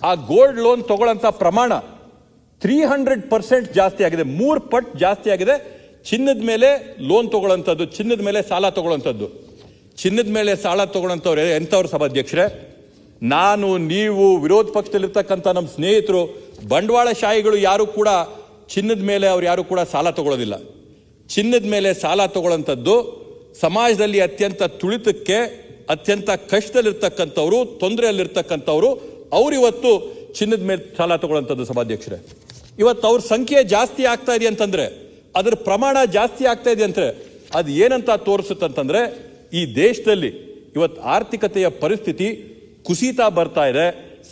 ಆ ಗೋಲ್ಡ್ ಲೋನ್ ತಗೊಳ್ಳೋಂಥ ಪ್ರಮಾಣ 300% ಜಾಸ್ತಿ ಆಗಿದೆ, 3 ಪಟ್ಟು ಜಾಸ್ತಿ ಆಗಿದೆ. ಚಿನ್ನದ ಮೇಲೆ ಲೋನ್ ತಗೊಳ್ಳೋಂಥದ್ದು, ಚಿನ್ನದ ಮೇಲೆ ಸಾಲ ತಗೊಳ್ಳೋಂಥದ್ದು. ಚಿನ್ನದ ಮೇಲೆ ಸಾಲ ತಗೊಳ್ಳೋಂಥವ್ರೆ ಎಂಥವ್ರು ಸಭಾಧ್ಯಕ್ಷರೇ? ನಾನು, ನೀವು, ವಿರೋಧ ಪಕ್ಷದಲ್ಲಿರ್ತಕ್ಕಂಥ ನಮ್ಮ ಸ್ನೇಹಿತರು, ಬಂಡವಾಳಶಾಹಿಗಳು ಯಾರು ಕೂಡ ಚಿನ್ನದ ಮೇಲೆ ಅವ್ರು ಯಾರು ಕೂಡ ಸಾಲ ತಗೊಳ್ಳೋದಿಲ್ಲ. ಚಿನ್ನದ ಮೇಲೆ ಸಾಲ ತಗೊಳ್ಳೋಂಥದ್ದು ಸಮಾಜದಲ್ಲಿ ಅತ್ಯಂತ ತುಳಿತಕ್ಕೆ, ಅತ್ಯಂತ ಕಷ್ಟದಲ್ಲಿರ್ತಕ್ಕಂಥವ್ರು, ತೊಂದರೆಯಲ್ಲಿರ್ತಕ್ಕಂಥವ್ರು, ಅವ್ರು ಇವತ್ತು ಚಿನ್ನದ ಮೇಲೆ ಸಾಲ ತಗೊಳ್ಳೋಂಥದ್ದು. ಸಭಾಧ್ಯಕ್ಷರೇ, ಇವತ್ತು ಅವ್ರ ಸಂಖ್ಯೆ ಜಾಸ್ತಿ ಆಗ್ತಾ ಇದೆ ಅಂತಂದ್ರೆ, ಅದರ ಪ್ರಮಾಣ ಜಾಸ್ತಿ ಆಗ್ತಾ ಇದೆ ಅಂದ್ರೆ ಅದು ಏನಂತ ತೋರಿಸುತ್ತಂತಂದ್ರೆ ಈ ದೇಶದಲ್ಲಿ ಇವತ್ತು ಆರ್ಥಿಕತೆಯ ಪರಿಸ್ಥಿತಿ ಕುಸಿತಾ ಬರ್ತಾ ಇದೆ.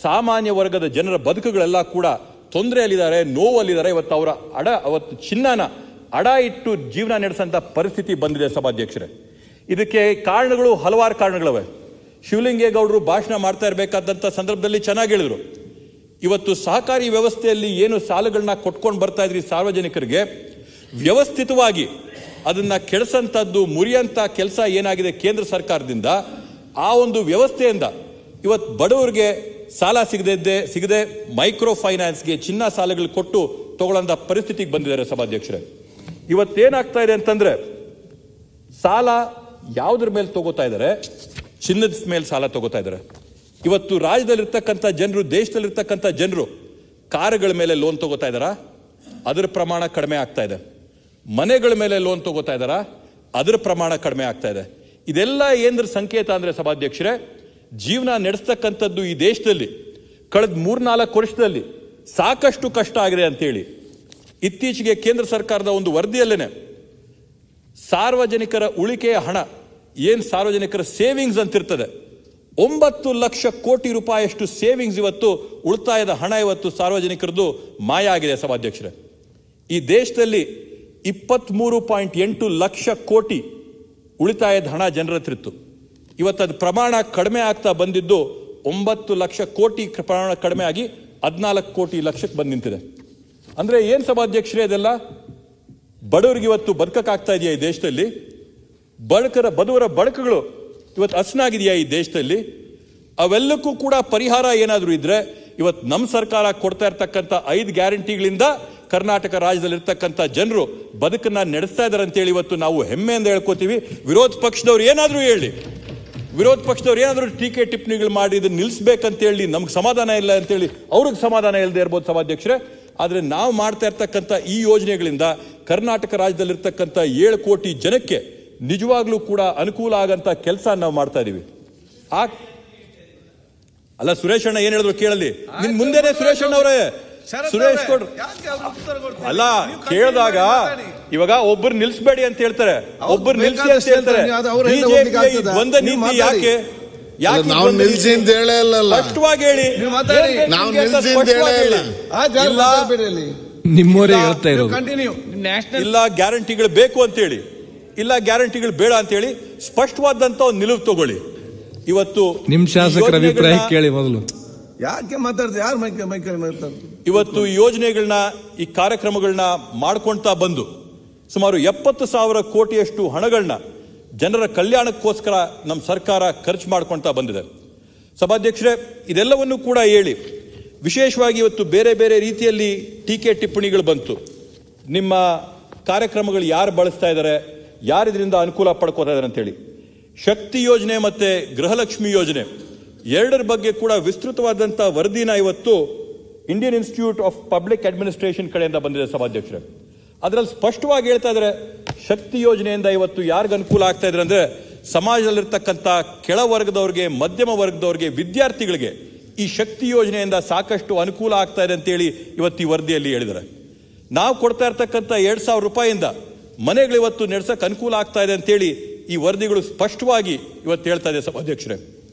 ಸಾಮಾನ್ಯ ವರ್ಗದ ಜನರ ಬದುಕುಗಳೆಲ್ಲ ಕೂಡ ತೊಂದರೆಯಲ್ಲಿದ್ದಾರೆ, ನೋವಲ್ಲಿದ್ದಾರೆ. ಇವತ್ತು ಅವತ್ತು ಚಿನ್ನನ ಅಡ ಇಟ್ಟು ಜೀವನ ನಡೆಸಂತ ಪರಿಸ್ಥಿತಿ ಬಂದಿದೆ. ಸಭಾಧ್ಯಕ್ಷರೇ, ಇದಕ್ಕೆ ಕಾರಣಗಳು ಹಲವಾರು ಕಾರಣಗಳಿವೆ. ಶಿವಲಿಂಗೇಗೌಡರು ಭಾಷಣ ಮಾಡ್ತಾ ಇರಬೇಕಾದಂಥ ಸಂದರ್ಭದಲ್ಲಿ ಚೆನ್ನಾಗಿ ಹೇಳಿದ್ರು, ಇವತ್ತು ಸಹಕಾರಿ ವ್ಯವಸ್ಥೆಯಲ್ಲಿ ಏನು ಸಾಲಗಳನ್ನ ಕೊಟ್ಕೊಂಡು ಬರ್ತಾ ಇದ್ರಿ ಸಾರ್ವಜನಿಕರಿಗೆ, ವ್ಯವಸ್ಥಿತವಾಗಿ ಅದನ್ನ ಕೆಡಿಸಂತದ್ದು, ಮುರಿಯಂತ ಕೆಲಸ ಏನಾಗಿದೆ ಕೇಂದ್ರ ಸರ್ಕಾರದಿಂದ, ಆ ಒಂದು ವ್ಯವಸ್ಥೆಯಿಂದ ಇವತ್ತು ಬಡವರಿಗೆ ಸಾಲ ಸಿಗದೆ ಮೈಕ್ರೋ ಫೈನಾನ್ಸ್ಗೆ ಚಿನ್ನ ಸಾಲಗಳು ಕೊಟ್ಟು ತಗೊಳ್ಳೋಂಥ ಪರಿಸ್ಥಿತಿಗೆ ಬಂದಿದ್ದಾರೆ. ಸಭಾಧ್ಯಕ್ಷರೇ, ಇವತ್ತೇನಾಗ್ತಾ ಇದೆ ಅಂತಂದ್ರೆ ಸಾಲ ಯಾವುದ್ರ ಮೇಲೆ ತಗೋತಾ ಇದ್ದಾರೆ? ಚಿನ್ನದ ಮೇಲೆ ಸಾಲ ತಗೋತಾ ಇದ್ದಾರೆ. ಇವತ್ತು ರಾಜ್ಯದಲ್ಲಿರ್ತಕ್ಕಂಥ ಜನರು, ದೇಶದಲ್ಲಿರ್ತಕ್ಕಂಥ ಜನರು ಕಾರುಗಳ ಮೇಲೆ ಲೋನ್ ತಗೋತಾ ಇದ್ದಾರಾ? ಅದರ ಪ್ರಮಾಣ ಕಡಿಮೆ ಆಗ್ತಾ ಇದೆ. ಮನೆಗಳ ಮೇಲೆ ಲೋನ್ ತಗೋತಾ ಇದ್ದಾರಾ? ಅದರ ಪ್ರಮಾಣ ಕಡಿಮೆ ಆಗ್ತಾ ಇದೆ. ಇದೆಲ್ಲ ಏನ್ರ ಸಂಕೇತ ಅಂದರೆ ಸಭಾಧ್ಯಕ್ಷರೇ, ಜೀವನ ನಡೆಸ್ತಕ್ಕಂಥದ್ದು ಈ ದೇಶದಲ್ಲಿ ಕಳೆದ 3-4 ವರ್ಷದಲ್ಲಿ ಸಾಕಷ್ಟು ಕಷ್ಟ ಆಗಿದೆ ಅಂತೇಳಿ ಇತ್ತೀಚೆಗೆ ಕೇಂದ್ರ ಸರ್ಕಾರದ ಒಂದು ವರದಿಯಲ್ಲೇನೆ ಸಾರ್ವಜನಿಕರ ಉಳಿಕೆಯ ಹಣ, ಏನು ಸಾರ್ವಜನಿಕರ ಸೇವಿಂಗ್ಸ್ ಅಂತಿರ್ತದೆ, 9 ಲಕ್ಷ ಕೋಟಿ ರೂಪಾಯಿಯಷ್ಟು ಸೇವಿಂಗ್ಸ್ ಇವತ್ತು, ಉಳಿತಾಯದ ಹಣ ಇವತ್ತು ಸಾರ್ವಜನಿಕರದ್ದು ಮಾಯ ಆಗಿದೆ ಸಭಾಧ್ಯಕ್ಷರೇ. ಈ ದೇಶದಲ್ಲಿ 23.8 ಲಕ್ಷ ಕೋಟಿ ಉಳಿತಾಯದ ಹಣ ಜನರ ಹತ್ರ ಇತ್ತು. ಇವತ್ತು ಅದು ಪ್ರಮಾಣ ಕಡಿಮೆ ಆಗ್ತಾ ಬಂದಿದ್ದು 9 ಲಕ್ಷ ಕೋಟಿ ಪ್ರಮಾಣ ಕಡಿಮೆ ಆಗಿ 14 ಕೋಟಿ ಲಕ್ಷಕ್ಕೆ ಬಂದು ನಿಂತಿದೆ. ಅಂದರೆ ಏನು ಸಭಾಧ್ಯಕ್ಷರೇ ಅದೆಲ್ಲ? ಬಡವರಿಗೆ ಇವತ್ತು ಬದುಕಕ್ಕಾಗ್ತಾ ಇದೆಯಾ ಈ ದೇಶದಲ್ಲಿ? ಬಡವರ ಬಡಕುಗಳು ಇವತ್ತು ಹಸನಾಗಿದೆಯಾ ಈ ದೇಶದಲ್ಲಿ? ಅವೆಲ್ಲಕ್ಕೂ ಕೂಡ ಪರಿಹಾರ ಏನಾದರೂ ಇದ್ರೆ ಇವತ್ತು ನಮ್ಮ ಸರ್ಕಾರ ಕೊಡ್ತಾ ಇರ್ತಕ್ಕಂಥ 5 ಗ್ಯಾರಂಟಿಗಳಿಂದ ಕರ್ನಾಟಕ ರಾಜ್ಯದಲ್ಲಿರ್ತಕ್ಕಂಥ ಜನರು ಬದುಕನ್ನ ನಡೆಸ್ತಾ ಇದ್ದಾರೆ ಅಂತೇಳಿ ಇವತ್ತು ನಾವು ಹೆಮ್ಮೆಯಿಂದ ಹೇಳ್ಕೋತೀವಿ. ವಿರೋಧ ಪಕ್ಷದವ್ರು ಏನಾದರೂ ಹೇಳಿ, ವಿರೋಧ ಪಕ್ಷದವ್ರು ಏನಾದರೂ ಟೀಕೆ ಟಿಪ್ಪಣಿಗಳು ಮಾಡಿ ಇದನ್ನು ನಿಲ್ಲಿಸ್ಬೇಕಂತೇಳಿ ನಮ್ಗೆ ಸಮಾಧಾನ ಇಲ್ಲ ಅಂತೇಳಿ ಅವ್ರಿಗೆ ಸಮಾಧಾನ ಇಲ್ಲದೆ ಇರ್ಬೋದು ಸಭಾಧ್ಯಕ್ಷರೇ. ಆದರೆ ನಾವು ಮಾಡ್ತಾ ಇರ್ತಕ್ಕಂಥ ಈ ಯೋಜನೆಗಳಿಂದ ಕರ್ನಾಟಕ ರಾಜ್ಯದಲ್ಲಿರ್ತಕ್ಕಂಥ 7 ಕೋಟಿ ಜನಕ್ಕೆ ನಿಜವಾಗ್ಲೂ ಕೂಡ ಅನುಕೂಲ ಆಗಂತ ಕೆಲಸ ನಾವು ಮಾಡ್ತಾ ಇದೀವಿ. ಅಲ್ಲ, ಸುರೇಶ್ ಅಣ್ಣ ಏನ್ ಹೇಳಿದ್ರು ಕೇಳಲಿ. ನಿನ್ ಮುಂದೆನೆ ಸುರೇಶ್ ಅಣ್ಣ ಅವರೇ, ಸುರೇಶ್ ಕೊಡ್ರು ಅಲ್ಲ ಕೇಳಿದಾಗ ಇವಾಗ ಒಬ್ಬರು ನಿಲ್ಸ್ಬೇಡಿ ಅಂತ ಹೇಳ್ತಾರೆ, ಒಬ್ಬರು ನಿಲ್ಸಿ ಅಂತ ಹೇಳ್ತಾರೆ. ಒಂದ ನೀತಿ ಯಾಕೆ ನಾವು ನಿಲ್ಸಿ ಅಂತ ಹೇಳೇ ಇಲ್ಲ. ಸ್ಪಷ್ಟವಾಗಿ ಹೇಳಿ, ನಾವು ನಿಲ್ಸಿ ಅಂತ ಹೇಳೇ ಇಲ್ಲ. ನಿಮ್ಮವರೇ ಹೇಳ್ತಾ ಇರೋದು. ಇಲ್ಲ ಗ್ಯಾರಂಟಿಗಳು ಬೇಕು ಅಂತೇಳಿ, ಇಲ್ಲ ಗ್ಯಾರಂಟಿಗಳು ಬೇಡ ಅಂತೇಳಿ ಸ್ಪಷ್ಟವಾದಂತ ಒಂದು ನಿಲುವು ತಗೊಳ್ಳಿ. ಇವತ್ತು ನಿಮ್ ಶಾಸಕರ ಅಭಿಪ್ರಾಯ ಕೇಳಿ ಮೊದಲು. ಯಾಕೆ ಮಾತಾಡ್ತಾರೆ? ಯಾರು ಮಾತಾಡ್ತಾರೆ? ಇವತ್ತು ಈ ಯೋಜನೆಗಳನ್ನ, ಈ ಕಾರ್ಯಕ್ರಮಗಳನ್ನ ಮಾಡ್ಕೊಳ್ತಾ ಬಂದು ಸುಮಾರು 70,000 ಕೋಟಿಯಷ್ಟು ಹಣಗಳನ್ನ ಜನರ ಕಲ್ಯಾಣಕ್ಕೋಸ್ಕರ ನಮ್ಮ ಸರ್ಕಾರ ಖರ್ಚು ಮಾಡ್ಕೊಳ್ತಾ ಬಂದಿದೆ. ಸಭಾಧ್ಯಕ್ಷರೇ, ಇದೆಲ್ಲವನ್ನು ಕೂಡ ಹೇಳಿ ವಿಶೇಷವಾಗಿ ಇವತ್ತು ಬೇರೆ ಬೇರೆ ರೀತಿಯಲ್ಲಿ ಟೀಕೆ ಟಿಪ್ಪಣಿಗಳು ಬಂತು. ನಿಮ್ಮ ಕಾರ್ಯಕ್ರಮಗಳು ಯಾರು ಬಳಸ್ತಾ ಇದ್ದಾರೆ, ಯಾರು ಇದರಿಂದ ಅನುಕೂಲ ಪಡ್ಕೋತಾ ಇದ್ದಾರೆ ಅಂತೇಳಿ. ಶಕ್ತಿ ಯೋಜನೆ ಮತ್ತು ಗೃಹಲಕ್ಷ್ಮಿ ಯೋಜನೆ ಎರಡರ ಬಗ್ಗೆ ಕೂಡ ವಿಸ್ತೃತವಾದಂಥ ವರದಿನ ಇವತ್ತು Indian institute of public administration ಕಡೆಯಿಂದ ಬಂದಿದೆ ಸಭಾಧ್ಯಕ್ಷರೇ. ಅದರಲ್ಲಿ ಸ್ಪಷ್ಟವಾಗಿ ಹೇಳ್ತಾ ಇದ್ದಾರೆ, ಶಕ್ತಿ ಯೋಜನೆಯಿಂದ ಇವತ್ತು ಯಾರಿಗೆ ಅನುಕೂಲ ಆಗ್ತಾ ಇದ್ದಾರೆ ಅಂದರೆ ಸಮಾಜದಲ್ಲಿರ್ತಕ್ಕಂಥ ಕೆಳವರ್ಗದವ್ರಿಗೆ, ಮಧ್ಯಮ ವರ್ಗದವ್ರಿಗೆ, ವಿದ್ಯಾರ್ಥಿಗಳಿಗೆ ಈ ಶಕ್ತಿ ಯೋಜನೆಯಿಂದ ಸಾಕಷ್ಟು ಅನುಕೂಲ ಆಗ್ತಾ ಇದೆ ಅಂತೇಳಿ ಇವತ್ತು ಈ ವರದಿಯಲ್ಲಿ ಹೇಳಿದ್ದಾರೆ. ನಾವು ಕೊಡ್ತಾ ಇರ್ತಕ್ಕಂಥ 2,000 ರೂಪಾಯಿಯಿಂದ ಮನೆಗಳು ಇವತ್ತು ನಡೆಸಕ್ಕೆ ಅನುಕೂಲ ಆಗ್ತಾ ಇದೆ ಅಂತೇಳಿ ಈ ವರದಿಗಳು ಸ್ಪಷ್ಟವಾಗಿ ಇವತ್ತು ಹೇಳ್ತಾ ಇದೆ ಸಭಾಧ್ಯಕ್ಷರೇ.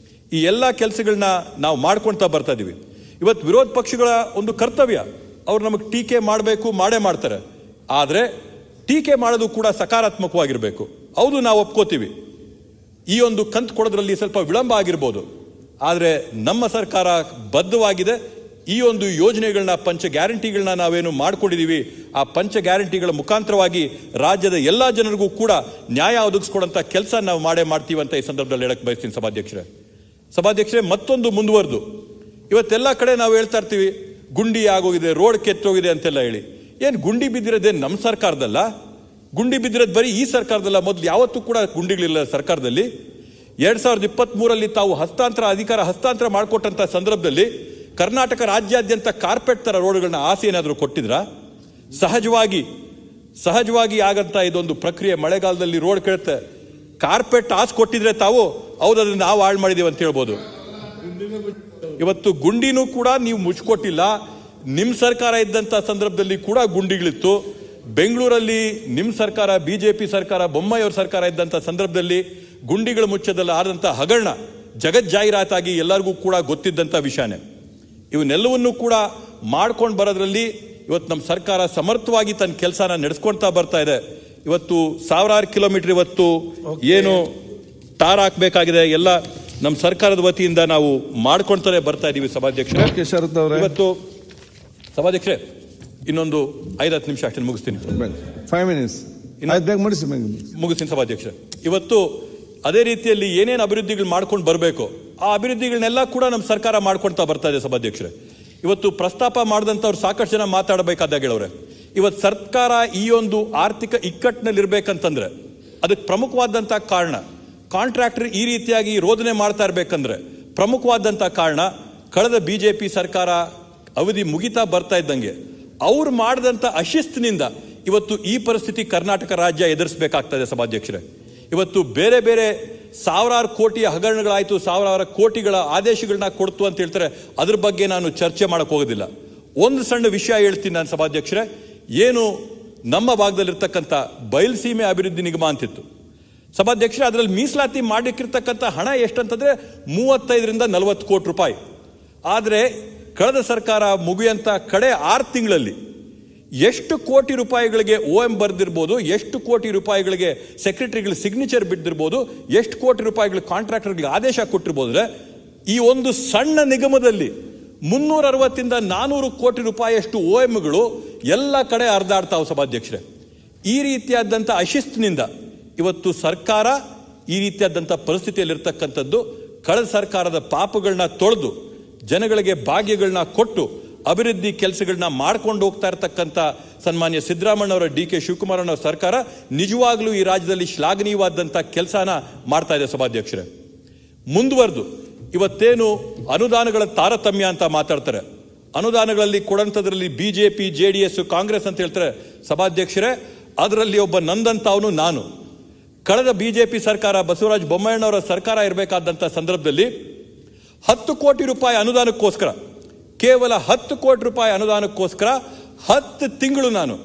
ಈ ಎಲ್ಲ ಕೆಲಸಗಳನ್ನ ನಾವು ಮಾಡ್ಕೊಳ್ತಾ ಬರ್ತಾ ಇದೀವಿ. ಇವತ್ತು ವಿರೋಧ ಪಕ್ಷಗಳ ಒಂದು ಕರ್ತವ್ಯ, ಅವ್ರು ನಮಗೆ ಟೀಕೆ ಮಾಡಬೇಕು, ಮಾಡೇ ಮಾಡ್ತಾರೆ. ಆದರೆ ಟೀಕೆ ಮಾಡೋದು ಕೂಡ ಸಕಾರಾತ್ಮಕವಾಗಿರಬೇಕು. ಹೌದು, ನಾವು ಒಪ್ಕೋತೀವಿ, ಈ ಒಂದು ಕಂತು ಕೊಡೋದ್ರಲ್ಲಿ ಸ್ವಲ್ಪ ವಿಳಂಬ ಆಗಿರ್ಬೋದು. ಆದರೆ ನಮ್ಮ ಸರ್ಕಾರ ಬದ್ಧವಾಗಿದೆ. ಈ ಒಂದು ಯೋಜನೆಗಳನ್ನ, ಪಂಚ ಗ್ಯಾರಂಟಿಗಳನ್ನ ನಾವೇನು ಮಾಡ್ಕೊಂಡಿದ್ದೀವಿ, ಆ ಪಂಚ ಗ್ಯಾರಂಟಿಗಳ ಮುಖಾಂತರವಾಗಿ ರಾಜ್ಯದ ಎಲ್ಲ ಜನರಿಗೂ ಕೂಡ ನ್ಯಾಯ ಒದಗಿಸ್ಕೊಡಂಥ ಕೆಲಸ ನಾವು ಮಾಡೇ ಮಾಡ್ತೀವಿ ಅಂತ ಈ ಸಂದರ್ಭದಲ್ಲಿ ಹೇಳಕ್ಕೆ ಬಯಸ್ತೀನಿ ಸಭಾಧ್ಯಕ್ಷರೇ. ಮತ್ತೊಂದು ಮುಂದುವರೆದು ಇವತ್ತೆಲ್ಲ ಕಡೆ ನಾವು ಹೇಳ್ತಾ ಇರ್ತೀವಿ, ಗುಂಡಿ ಆಗೋಗಿದೆ, ರೋಡ್ ಕೆತ್ತೋಗಿದೆ ಅಂತೆಲ್ಲ ಹೇಳಿ. ಏನು ಗುಂಡಿ ಬಿದ್ದಿರೋದೇನು ನಮ್ಮ ಸರ್ಕಾರದಲ್ಲ? ಗುಂಡಿ ಬಿದ್ದಿರೋದು ಬರೀ ಈ ಸರ್ಕಾರದಲ್ಲ, ಮೊದಲು ಯಾವತ್ತೂ ಕೂಡ ಗುಂಡಿಗಳಿಲ್ಲ ಸರ್ಕಾರದಲ್ಲಿ. 2023 ತಾವು ಅಧಿಕಾರ ಹಸ್ತಾಂತರ ಮಾಡಿಕೊಟ್ಟಂಥ ಸಂದರ್ಭದಲ್ಲಿ ಕರ್ನಾಟಕ ರಾಜ್ಯಾದ್ಯಂತ ಕಾರ್ಪೆಟ್ ತರ ರೋಡ್ಗಳನ್ನ ಆಸೆ ಏನಾದರೂ ಕೊಟ್ಟಿದ್ರಾ? ಸಹಜವಾಗಿ ಆಗಂತ ಇದೊಂದು ಪ್ರಕ್ರಿಯೆ. ಮಳೆಗಾಲದಲ್ಲಿ ರೋಡ್ ಕೆಡುತ್ತೆ, ಕಾರ್ಪೆಟ್ ಆಸೆ ಕೊಟ್ಟಿದ್ರೆ ತಾವು ಹೌದು ಅದನ್ನ ನಾವು ಹಾಳು ಮಾಡಿದೀವಿ ಅಂತ ಹೇಳ್ಬೋದು. ಇವತ್ತು ಗುಂಡಿನೂ ಕೂಡ ನೀವು ಮುಚ್ಕೊಟ್ಟಿಲ್ಲ. ನಿಮ್ಮ ಸರ್ಕಾರ ಇದ್ದಂಥ ಸಂದರ್ಭದಲ್ಲಿ ಕೂಡ ಗುಂಡಿಗಳಿತ್ತು. ಬೆಂಗಳೂರಲ್ಲಿ ನಿಮ್ಮ ಸರ್ಕಾರ, ಬಿಜೆಪಿ ಸರ್ಕಾರ, ಬೊಮ್ಮಾಯಿಯವ್ರ ಸರ್ಕಾರ ಇದ್ದಂಥ ಸಂದರ್ಭದಲ್ಲಿ ಗುಂಡಿಗಳು ಮುಚ್ಚದಲ್ಲಿ ಆದಂಥ ಹಗರಣ ಜಗಜ್ಜಾಹೀರಾತಾಗಿ ಎಲ್ಲರಿಗೂ ಕೂಡ ಗೊತ್ತಿದ್ದಂಥ ವಿಷಯನೇ. ಇವನ್ನೆಲ್ಲವನ್ನೂ ಕೂಡ ಮಾಡ್ಕೊಂಡು ಬರೋದ್ರಲ್ಲಿ ಇವತ್ತು ನಮ್ಮ ಸರ್ಕಾರ ಸಮರ್ಥವಾಗಿ ತನ್ನ ಕೆಲಸನ ನಡೆಸ್ಕೊಳ್ತಾ ಬರ್ತಾ ಇದೆ. ಇವತ್ತು 1000 ಕಿಲೋಮೀಟರ್ ಇವತ್ತು ಏನು ಟಾರ್ ಹಾಕಬೇಕಾಗಿದೆ ಎಲ್ಲ ನಮ್ಮ ಸರ್ಕಾರದ ವತಿಯಿಂದ ನಾವು ಮಾಡ್ಕೊಳ್ತಾನೆ ಬರ್ತಾ ಇದೀವಿ ಸಭಾಧ್ಯಕ್ಷರೇ. ಇವತ್ತು ಸಭಾಧ್ಯಕ್ಷರೇ ಇನ್ನೊಂದು 5-10 ನಿಮಿಷ ಅಷ್ಟೇ ಮುಗಿಸ್ತೀನಿ. 5 ಮಿನಿಟ್ಸ್ ಮುಗಿಸ್ತೀನಿ ಸಭಾಧ್ಯಕ್ಷರೇ. ಇವತ್ತು ಅದೇ ರೀತಿಯಲ್ಲಿ ಏನೇನು ಅಭಿವೃದ್ಧಿಗಳು ಮಾಡ್ಕೊಂಡು ಬರಬೇಕು ಆ ಅಭಿವೃದ್ಧಿಗಳನ್ನೆಲ್ಲ ಕೂಡ ನಮ್ಮ ಸರ್ಕಾರ ಮಾಡ್ಕೊಳ್ತಾ ಬರ್ತಾ ಇದೆ ಸಭಾಧ್ಯಕ್ಷರೇ. ಇವತ್ತು ಪ್ರಸ್ತಾಪ ಮಾಡಿದಂಥವ್ರು ಸಾಕಷ್ಟು ಜನ ಮಾತಾಡಬೇಕಾದಾಗ ಹೇಳವ್ರೆ, ಇವತ್ತು ಸರ್ಕಾರ ಈ ಒಂದು ಆರ್ಥಿಕ ಇಕ್ಕಟ್ಟಿನಲ್ಲಿ ಇರಬೇಕಂತಂದ್ರೆ ಅದಕ್ಕೆ ಪ್ರಮುಖವಾದಂಥ ಕಾರಣ, ಕಾಂಟ್ರಾಕ್ಟರ್ ಈ ರೀತಿಯಾಗಿ ರೋದನೆ ಮಾಡ್ತಾ ಇರಬೇಕಂದ್ರೆ ಪ್ರಮುಖವಾದಂಥ ಕಾರಣ ಕಳೆದ ಬಿಜೆಪಿ ಸರ್ಕಾರ ಅವಧಿ ಮುಗಿತಾ ಬರ್ತಾ ಇದ್ದಂಗೆ ಅವ್ರು ಮಾಡಿದಂಥ ಅಶಿಸ್ತಿನಿಂದ ಇವತ್ತು ಈ ಪರಿಸ್ಥಿತಿ ಕರ್ನಾಟಕ ರಾಜ್ಯ ಎದುರಿಸಬೇಕಾಗ್ತದೆ ಸಭಾಧ್ಯಕ್ಷರೇ. ಇವತ್ತು ಬೇರೆ ಬೇರೆ ಸಾವಿರಾರು ಕೋಟಿಯ ಹಗರಣಗಳಾಯಿತು, ಸಾವಿರಾರು ಕೋಟಿಗಳ ಆದೇಶಗಳನ್ನ ಕೊಡ್ತು ಅಂತ ಹೇಳ್ತಾರೆ. ಅದ್ರ ಬಗ್ಗೆ ನಾನು ಚರ್ಚೆ ಮಾಡಕ್ಕೆ ಹೋಗೋದಿಲ್ಲ. ಒಂದು ಸಣ್ಣ ವಿಷಯ ಹೇಳ್ತೀನಿ ನಾನು ಸಭಾಧ್ಯಕ್ಷರೇ. ಏನು ನಮ್ಮ ಭಾಗದಲ್ಲಿರ್ತಕ್ಕಂಥ ಬಯಲುಸೀಮೆ ಅಭಿವೃದ್ಧಿ ನಿಗಮ ಅಂತಿತ್ತು ಸಭಾಧ್ಯಕ್ಷರೇ, ಅದರಲ್ಲಿ ಮೀಸಲಾತಿ ಮಾಡಲಿಕ್ಕಿರ್ತಕ್ಕಂಥ ಹಣ ಎಷ್ಟಂತಂದ್ರೆ 35ರಿಂದ 40 ಕೋಟಿ ರೂಪಾಯಿ. ಆದರೆ ಕಳೆದ ಸರ್ಕಾರ ಮುಗಿಯಂತ ಕಡೆ 6 ತಿಂಗಳಲ್ಲಿ ಎಷ್ಟು ಕೋಟಿ ರೂಪಾಯಿಗಳಿಗೆ OM ಬರೆದಿರ್ಬೋದು, ಎಷ್ಟು ಕೋಟಿ ರೂಪಾಯಿಗಳಿಗೆ ಸೆಕ್ರೆಟರಿಗಳ ಸಿಗ್ನೇಚರ್ ಬಿದ್ದಿರ್ಬೋದು, ಎಷ್ಟು ಕೋಟಿ ರೂಪಾಯಿಗಳ ಕಾಂಟ್ರಾಕ್ಟರ್ಗಳಿಗೆ ಆದೇಶ ಕೊಟ್ಟಿರ್ಬೋದ್ರೆ ಈ ಒಂದು ಸಣ್ಣ ನಿಗಮದಲ್ಲಿ 360ರಿಂದ 400 ಕೋಟಿ ರೂಪಾಯಿಯಷ್ಟು OMಗಳು ಎಲ್ಲ ಕಡೆ ಹರಿದಾಡ್ತಾವೆ ಸಭಾಧ್ಯಕ್ಷರೇ. ಈ ರೀತಿಯಾದಂಥ ಅಶಿಸ್ತಿನಿಂದ ಇವತ್ತು ಸರ್ಕಾರ ಈ ರೀತಿಯಾದಂಥ ಪರಿಸ್ಥಿತಿಯಲ್ಲಿರ್ತಕ್ಕಂಥದ್ದು. ಕಳೆದ ಸರ್ಕಾರದ ಪಾಪಗಳನ್ನ ತೊಳೆದು ಜನಗಳಿಗೆ ಭಾಗ್ಯಗಳನ್ನ ಕೊಟ್ಟು ಅಭಿವೃದ್ಧಿ ಕೆಲಸಗಳನ್ನ ಮಾಡ್ಕೊಂಡು ಹೋಗ್ತಾ ಇರತಕ್ಕಂಥ ಸನ್ಮಾನ್ಯ ಸಿದ್ದರಾಮಣ್ಣವರ DK ಶಿವಕುಮಾರ್ ಅವರ ಸರ್ಕಾರ ನಿಜವಾಗ್ಲೂ ಈ ರಾಜ್ಯದಲ್ಲಿ ಶ್ಲಾಘನೀಯವಾದಂಥ ಕೆಲಸನ ಮಾಡ್ತಾ ಇದೆ ಸಭಾಧ್ಯಕ್ಷರೇ. ಮುಂದುವರೆದು ಇವತ್ತೇನು ಅನುದಾನಗಳ ತಾರತಮ್ಯ ಅಂತ ಮಾತಾಡ್ತಾರೆ, ಅನುದಾನಗಳಲ್ಲಿ ಕೊಡಂಥದ್ರಲ್ಲಿ BJP JDS ಕಾಂಗ್ರೆಸ್ ಅಂತ ಹೇಳ್ತಾರೆ ಸಭಾಧ್ಯಕ್ಷರೇ. ಅದರಲ್ಲಿ ಒಬ್ಬ ನಂದಂತವನು ನಾನು. ಕಳೆದ BJP ಸರ್ಕಾರ ಬಸವರಾಜ ಬೊಮ್ಮಾಯಿಯವರ ಸರ್ಕಾರ ಇರಬೇಕಾದಂಥ ಸಂದರ್ಭದಲ್ಲಿ 10 ಕೋಟಿ ರೂಪಾಯಿ ಅನುದಾನಕ್ಕೋಸ್ಕರ, ಕೇವಲ 10 ಕೋಟಿ ರೂಪಾಯಿ ಅನುದಾನಕ್ಕೋಸ್ಕರ 10 ತಿಂಗಳು ನಾನು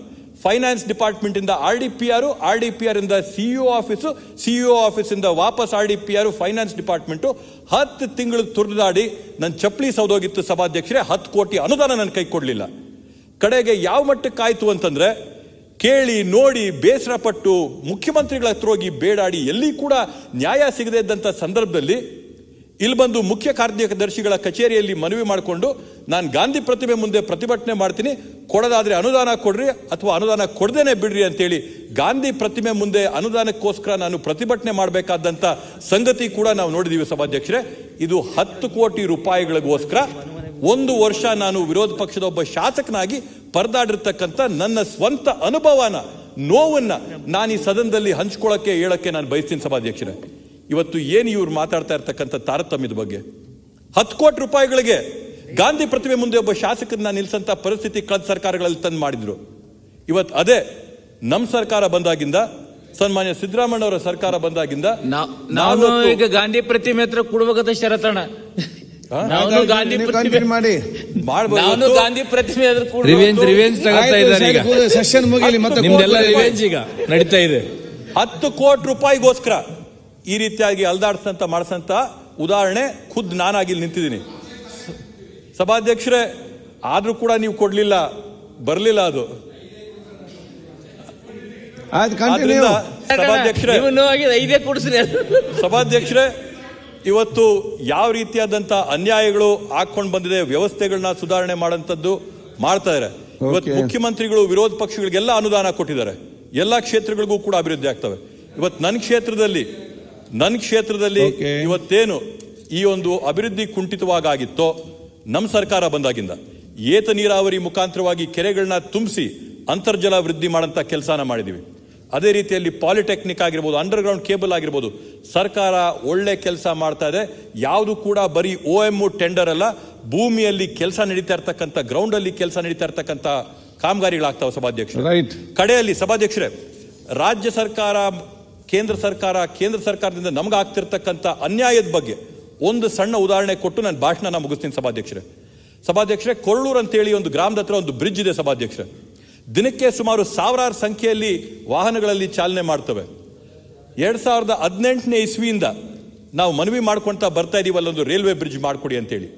ಫೈನಾನ್ಸ್ ಡಿಪಾರ್ಟ್ಮೆಂಟ್ ಇಂದ RDPR ಇಂದ CEO ಆಫೀಸಿಂದ ವಾಪಸ್ RDPR ಫೈನಾನ್ಸ್ ಡಿಪಾರ್ಟ್ಮೆಂಟು 10 ತಿಂಗಳು ತುರ್ದಾಡಿ ನನ್ನ ಚಪ್ಪಲಿ ಸೌದೋಗಿತ್ತು ಸಭಾಧ್ಯಕ್ಷರೇ. 10 ಕೋಟಿ ಅನುದಾನ ನನ್ನ ಕೈ ಕೊಡಲಿಲ್ಲ. ಕಡೆಗೆ ಯಾವ ಮಟ್ಟಕ್ಕಾಯ್ತು ಅಂತಂದ್ರೆ ಕೇಳಿ ನೋಡಿ ಬೇಸರ ಪಟ್ಟು ಮುಖ್ಯಮಂತ್ರಿಗಳ ಹತ್ರ ಹೋಗಿ ಬೇಡಾಡಿ ಎಲ್ಲಿ ಕೂಡ ನ್ಯಾಯ ಸಿಗದೇ ಇದ್ದಂಥ ಸಂದರ್ಭದಲ್ಲಿ ಇಲ್ಲಿ ಬಂದು ಮುಖ್ಯ ಕಾರ್ಯದರ್ಶಿಗಳ ಕಚೇರಿಯಲ್ಲಿ ಮನವಿ ಮಾಡಿಕೊಂಡು ನಾನು ಗಾಂಧಿ ಪ್ರತಿಮೆ ಮುಂದೆ ಪ್ರತಿಭಟನೆ ಮಾಡ್ತೀನಿ, ಕೊಡೋದಾದ್ರೆ ಅನುದಾನ ಕೊಡ್ರಿ ಅಥವಾ ಅನುದಾನ ಕೊಡದೇನೆ ಬಿಡ್ರಿ ಅಂತೇಳಿ ಗಾಂಧಿ ಪ್ರತಿಮೆ ಮುಂದೆ ಅನುದಾನಕ್ಕೋಸ್ಕರ ನಾನು ಪ್ರತಿಭಟನೆ ಮಾಡಬೇಕಾದಂಥ ಸಂಗತಿ ಕೂಡ ನಾವು ನೋಡಿದೀವಿ ಸಭಾಧ್ಯಕ್ಷರೇ. ಇದು 10 ಕೋಟಿ ರೂಪಾಯಿಗಳಿಗೋಸ್ಕರ 1 ವರ್ಷ ನಾನು ವಿರೋಧ ಪಕ್ಷದ ಒಬ್ಬ ಶಾಸಕನಾಗಿ ಪರದಾಡಿರ್ತಕ್ಕಂಥ ನನ್ನ ಸ್ವಂತ ಅನುಭವನ ನೋವನ್ನ ನಾನು ಈ ಸದನದಲ್ಲಿ ಹಂಚ್ಕೊಳ್ಳೋಕೆ ಹೇಳಕ್ಕೆ ನಾನು ಬಯಸ್ತೀನಿ ಸಭಾಧ್ಯಕ್ಷರೇ. ಇವತ್ತು ಏನು ಇವ್ರು ಮಾತಾಡ್ತಾ ಇರ್ತಕ್ಕಂಥ ತಾರತಮ್ಯದ ಬಗ್ಗೆ 10 ಕೋಟಿ ರೂಪಾಯಿಗಳಿಗೆ ಗಾಂಧಿ ಪ್ರತಿಮೆ ಮುಂದೆ ಒಬ್ಬ ಶಾಸಕರನ್ನ ನಿಲ್ಸಂತ ಪರಿಸ್ಥಿತಿ ಕಳೆದ ಸರ್ಕಾರಗಳಲ್ಲಿ ತಂದು ಮಾಡಿದ್ರು. ಇವತ್ತು ಅದೇ ನಮ್ಮ ಸರ್ಕಾರ ಬಂದಾಗಿಂದ, ಸನ್ಮಾನ್ಯ ಸಿದ್ದರಾಮಣ್ಣವರ ಸರ್ಕಾರ ಬಂದಾಗಿಂದ ನಾನು ಈಗ ಗಾಂಧಿ ಪ್ರತಿಮೆ ಹತ್ರ ಕೊಡ್ಬೇಕಂತ ಶರತಣ್ಣ ನಾನು ಗಾಂಧಿ ಪ್ರತಿಮೆ ಮಾಡಿ ನಾನು ಗಾಂಧಿ ಪ್ರತಿಮೆ ರಿವೆಂಜ್ ತಗೊಳ್ತಾ ಇದ್ದಾರೆ ಈಗ. ಸೆಷನ್ ಮುಗಿಲಿ ಮತ್ತೆ ನಿಮ್ದೆಲ್ಲ ರಿವೆಂಜ್ ಈಗ ನಡೀತಾ ಇದೆ. 10 ಕೋಟಿ ರೂಪಾಯಿಗೋಸ್ಕರ ಈ ರೀತಿಯಾಗಿ ಅಲ್ದಾಡ್ಸಂತ ಮಾಡಿಸಂತ ಉದಾಹರಣೆ ಖುದ್ದು ನಾನಾಗಿ ನಿಂತಿದ್ದೀನಿ ಸಭಾಧ್ಯಕ್ಷರೇ. ಆದ್ರೂ ಕೂಡ ನೀವು ಕೊಡ್ಲಿಲ್ಲ, ಬರಲಿಲ್ಲ ಅದು. ಸಭಾಧ್ಯಕ್ಷರೇ ಇವತ್ತು ಯಾವ ರೀತಿಯಾದಂತ ಅನ್ಯಾಯಗಳು ಹಾಕೊಂಡು ಬಂದಿದೆ, ವ್ಯವಸ್ಥೆಗಳನ್ನ ಸುಧಾರಣೆ ಮಾಡುವಂತದ್ದು ಮಾಡ್ತಾ ಇದ್ದಾರೆ. ಇವತ್ತು ಮುಖ್ಯಮಂತ್ರಿಗಳು ವಿರೋಧ ಪಕ್ಷಗಳಿಗೆಲ್ಲ ಅನುದಾನ ಕೊಟ್ಟಿದ್ದಾರೆ, ಎಲ್ಲಾ ಕ್ಷೇತ್ರಗಳಿಗೂ ಕೂಡ ಅಭಿವೃದ್ಧಿ ಆಗ್ತವೆ. ಇವತ್ತು ನನ್ನ ಕ್ಷೇತ್ರದಲ್ಲಿ ಇವತ್ತೇನು ಈ ಒಂದು ಅಭಿವೃದ್ಧಿ ಕುಂಠಿತವಾಗಿತ್ತೋ ನಮ್ಮ ಸರ್ಕಾರ ಬಂದಾಗಿಂದ ಏತ ನೀರಾವರಿ ಮುಖಾಂತರವಾಗಿ ಕೆರೆಗಳನ್ನ ತುಂಬಿಸಿ ಅಂತರ್ಜಲ ವೃದ್ಧಿ ಮಾಡೋಂಥ ಕೆಲಸನ ಮಾಡಿದ್ದೀವಿ. ಅದೇ ರೀತಿಯಲ್ಲಿ ಪಾಲಿಟೆಕ್ನಿಕ್ ಆಗಿರ್ಬೋದು, ಅಂಡರ್ಗ್ರೌಂಡ್ ಕೇಬಲ್ ಆಗಿರ್ಬೋದು, ಸರ್ಕಾರ ಒಳ್ಳೆ ಕೆಲಸ ಮಾಡ್ತಾ ಇದೆ. ಯಾವುದು ಕೂಡ ಬರೀ OM ಟೆಂಡರ್ ಅಲ್ಲ, ಭೂಮಿಯಲ್ಲಿ ಕೆಲಸ ನಡೀತಾ ಇರ್ತಕ್ಕಂಥ, ಗ್ರೌಂಡ್ ಅಲ್ಲಿ ಕೆಲಸ ನಡೀತಾ ಇರ್ತಕ್ಕಂಥ ಕಾಮಗಾರಿಗಳಾಗ್ತಾವೆ ಸಭಾಧ್ಯಕ್ಷರು. ಕಡೆಯಲ್ಲಿ ಸಭಾಧ್ಯಕ್ಷರೇ, ರಾಜ್ಯ ಸರ್ಕಾರ ಕೇಂದ್ರ ಸರ್ಕಾರದಿಂದ ನಮ್ಗೆ ಆಗ್ತಿರ್ತಕ್ಕಂಥ ಅನ್ಯಾಯದ ಬಗ್ಗೆ ಒಂದು ಸಣ್ಣ ಉದಾಹರಣೆ ಕೊಟ್ಟು ನಾನು ಭಾಷಣ ಮುಗಿಸ್ತೀನಿ ಸಭಾಧ್ಯಕ್ಷರೇ. ಕೊರಳೂರು ಅಂತೇಳಿ ಒಂದು ಗ್ರಾಮದ ಹತ್ರ ಒಂದು ಬ್ರಿಡ್ಜ್ ಇದೆ ಸಭಾಧ್ಯಕ್ಷರೇ. ದಿನಕ್ಕೆ ಸುಮಾರು ಸಾವಿರಾರು ಸಂಖ್ಯೆಯಲ್ಲಿ ವಾಹನಗಳಲ್ಲಿ ಚಾಲನೆ ಮಾಡ್ತವೆ. 2018ನೇ ಇಸ್ವಿಯಿಂದ ನಾವು ಮನವಿ ಮಾಡ್ಕೊಳ್ತಾ ಬರ್ತಾ ಇದೀವಿ ಅಲ್ಲೊಂದು ರೈಲ್ವೆ ಬ್ರಿಡ್ಜ್ ಮಾಡಿಕೊಡಿ ಅಂತೇಳಿ.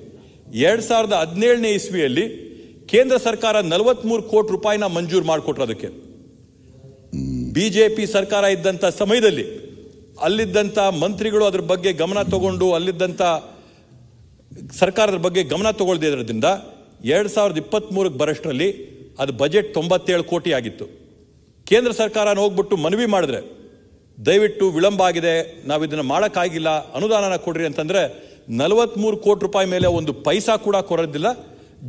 2017ನೇ ಇಸ್ವಿಯಲ್ಲಿ ಕೇಂದ್ರ ಸರ್ಕಾರ 43 ಕೋಟಿ ರೂಪಾಯಿನ ಮಂಜೂರು ಮಾಡಿಕೊಟ್ರು. ಅದಕ್ಕೆ BJP ಸರ್ಕಾರ ಇದ್ದಂಥ ಸಮಯದಲ್ಲಿ ಅಲ್ಲಿದ್ದಂಥ ಮಂತ್ರಿಗಳು ಅದ್ರ ಬಗ್ಗೆ ಗಮನ ತಗೊಂಡು, ಅಲ್ಲಿದ್ದಂಥ ಸರ್ಕಾರದ ಬಗ್ಗೆ ಗಮನ ತಗೊಳ್ಳದೇ ಇರೋದ್ರಿಂದ 2023ಕ್ಕೆ ಬರೋಷ್ಟರಲ್ಲಿ ಅದು ಬಜೆಟ್ 97 ಕೋಟಿ ಆಗಿತ್ತು. ಕೇಂದ್ರ ಸರ್ಕಾರ ಹೋಗ್ಬಿಟ್ಟು ಮನವಿ ಮಾಡಿದ್ರೆ ದಯವಿಟ್ಟು ವಿಳಂಬ ಆಗಿದೆ, ನಾವು ಇದನ್ನು ಮಾಡೋಕ್ಕಾಗಿಲ್ಲ, ಅನುದಾನ ಕೊಡ್ರಿ ಅಂತಂದ್ರೆ 43 ಕೋಟಿ ರೂಪಾಯಿ ಮೇಲೆ ಒಂದು ಪೈಸಾ ಕೂಡ ಕೊಡೋದಿಲ್ಲ.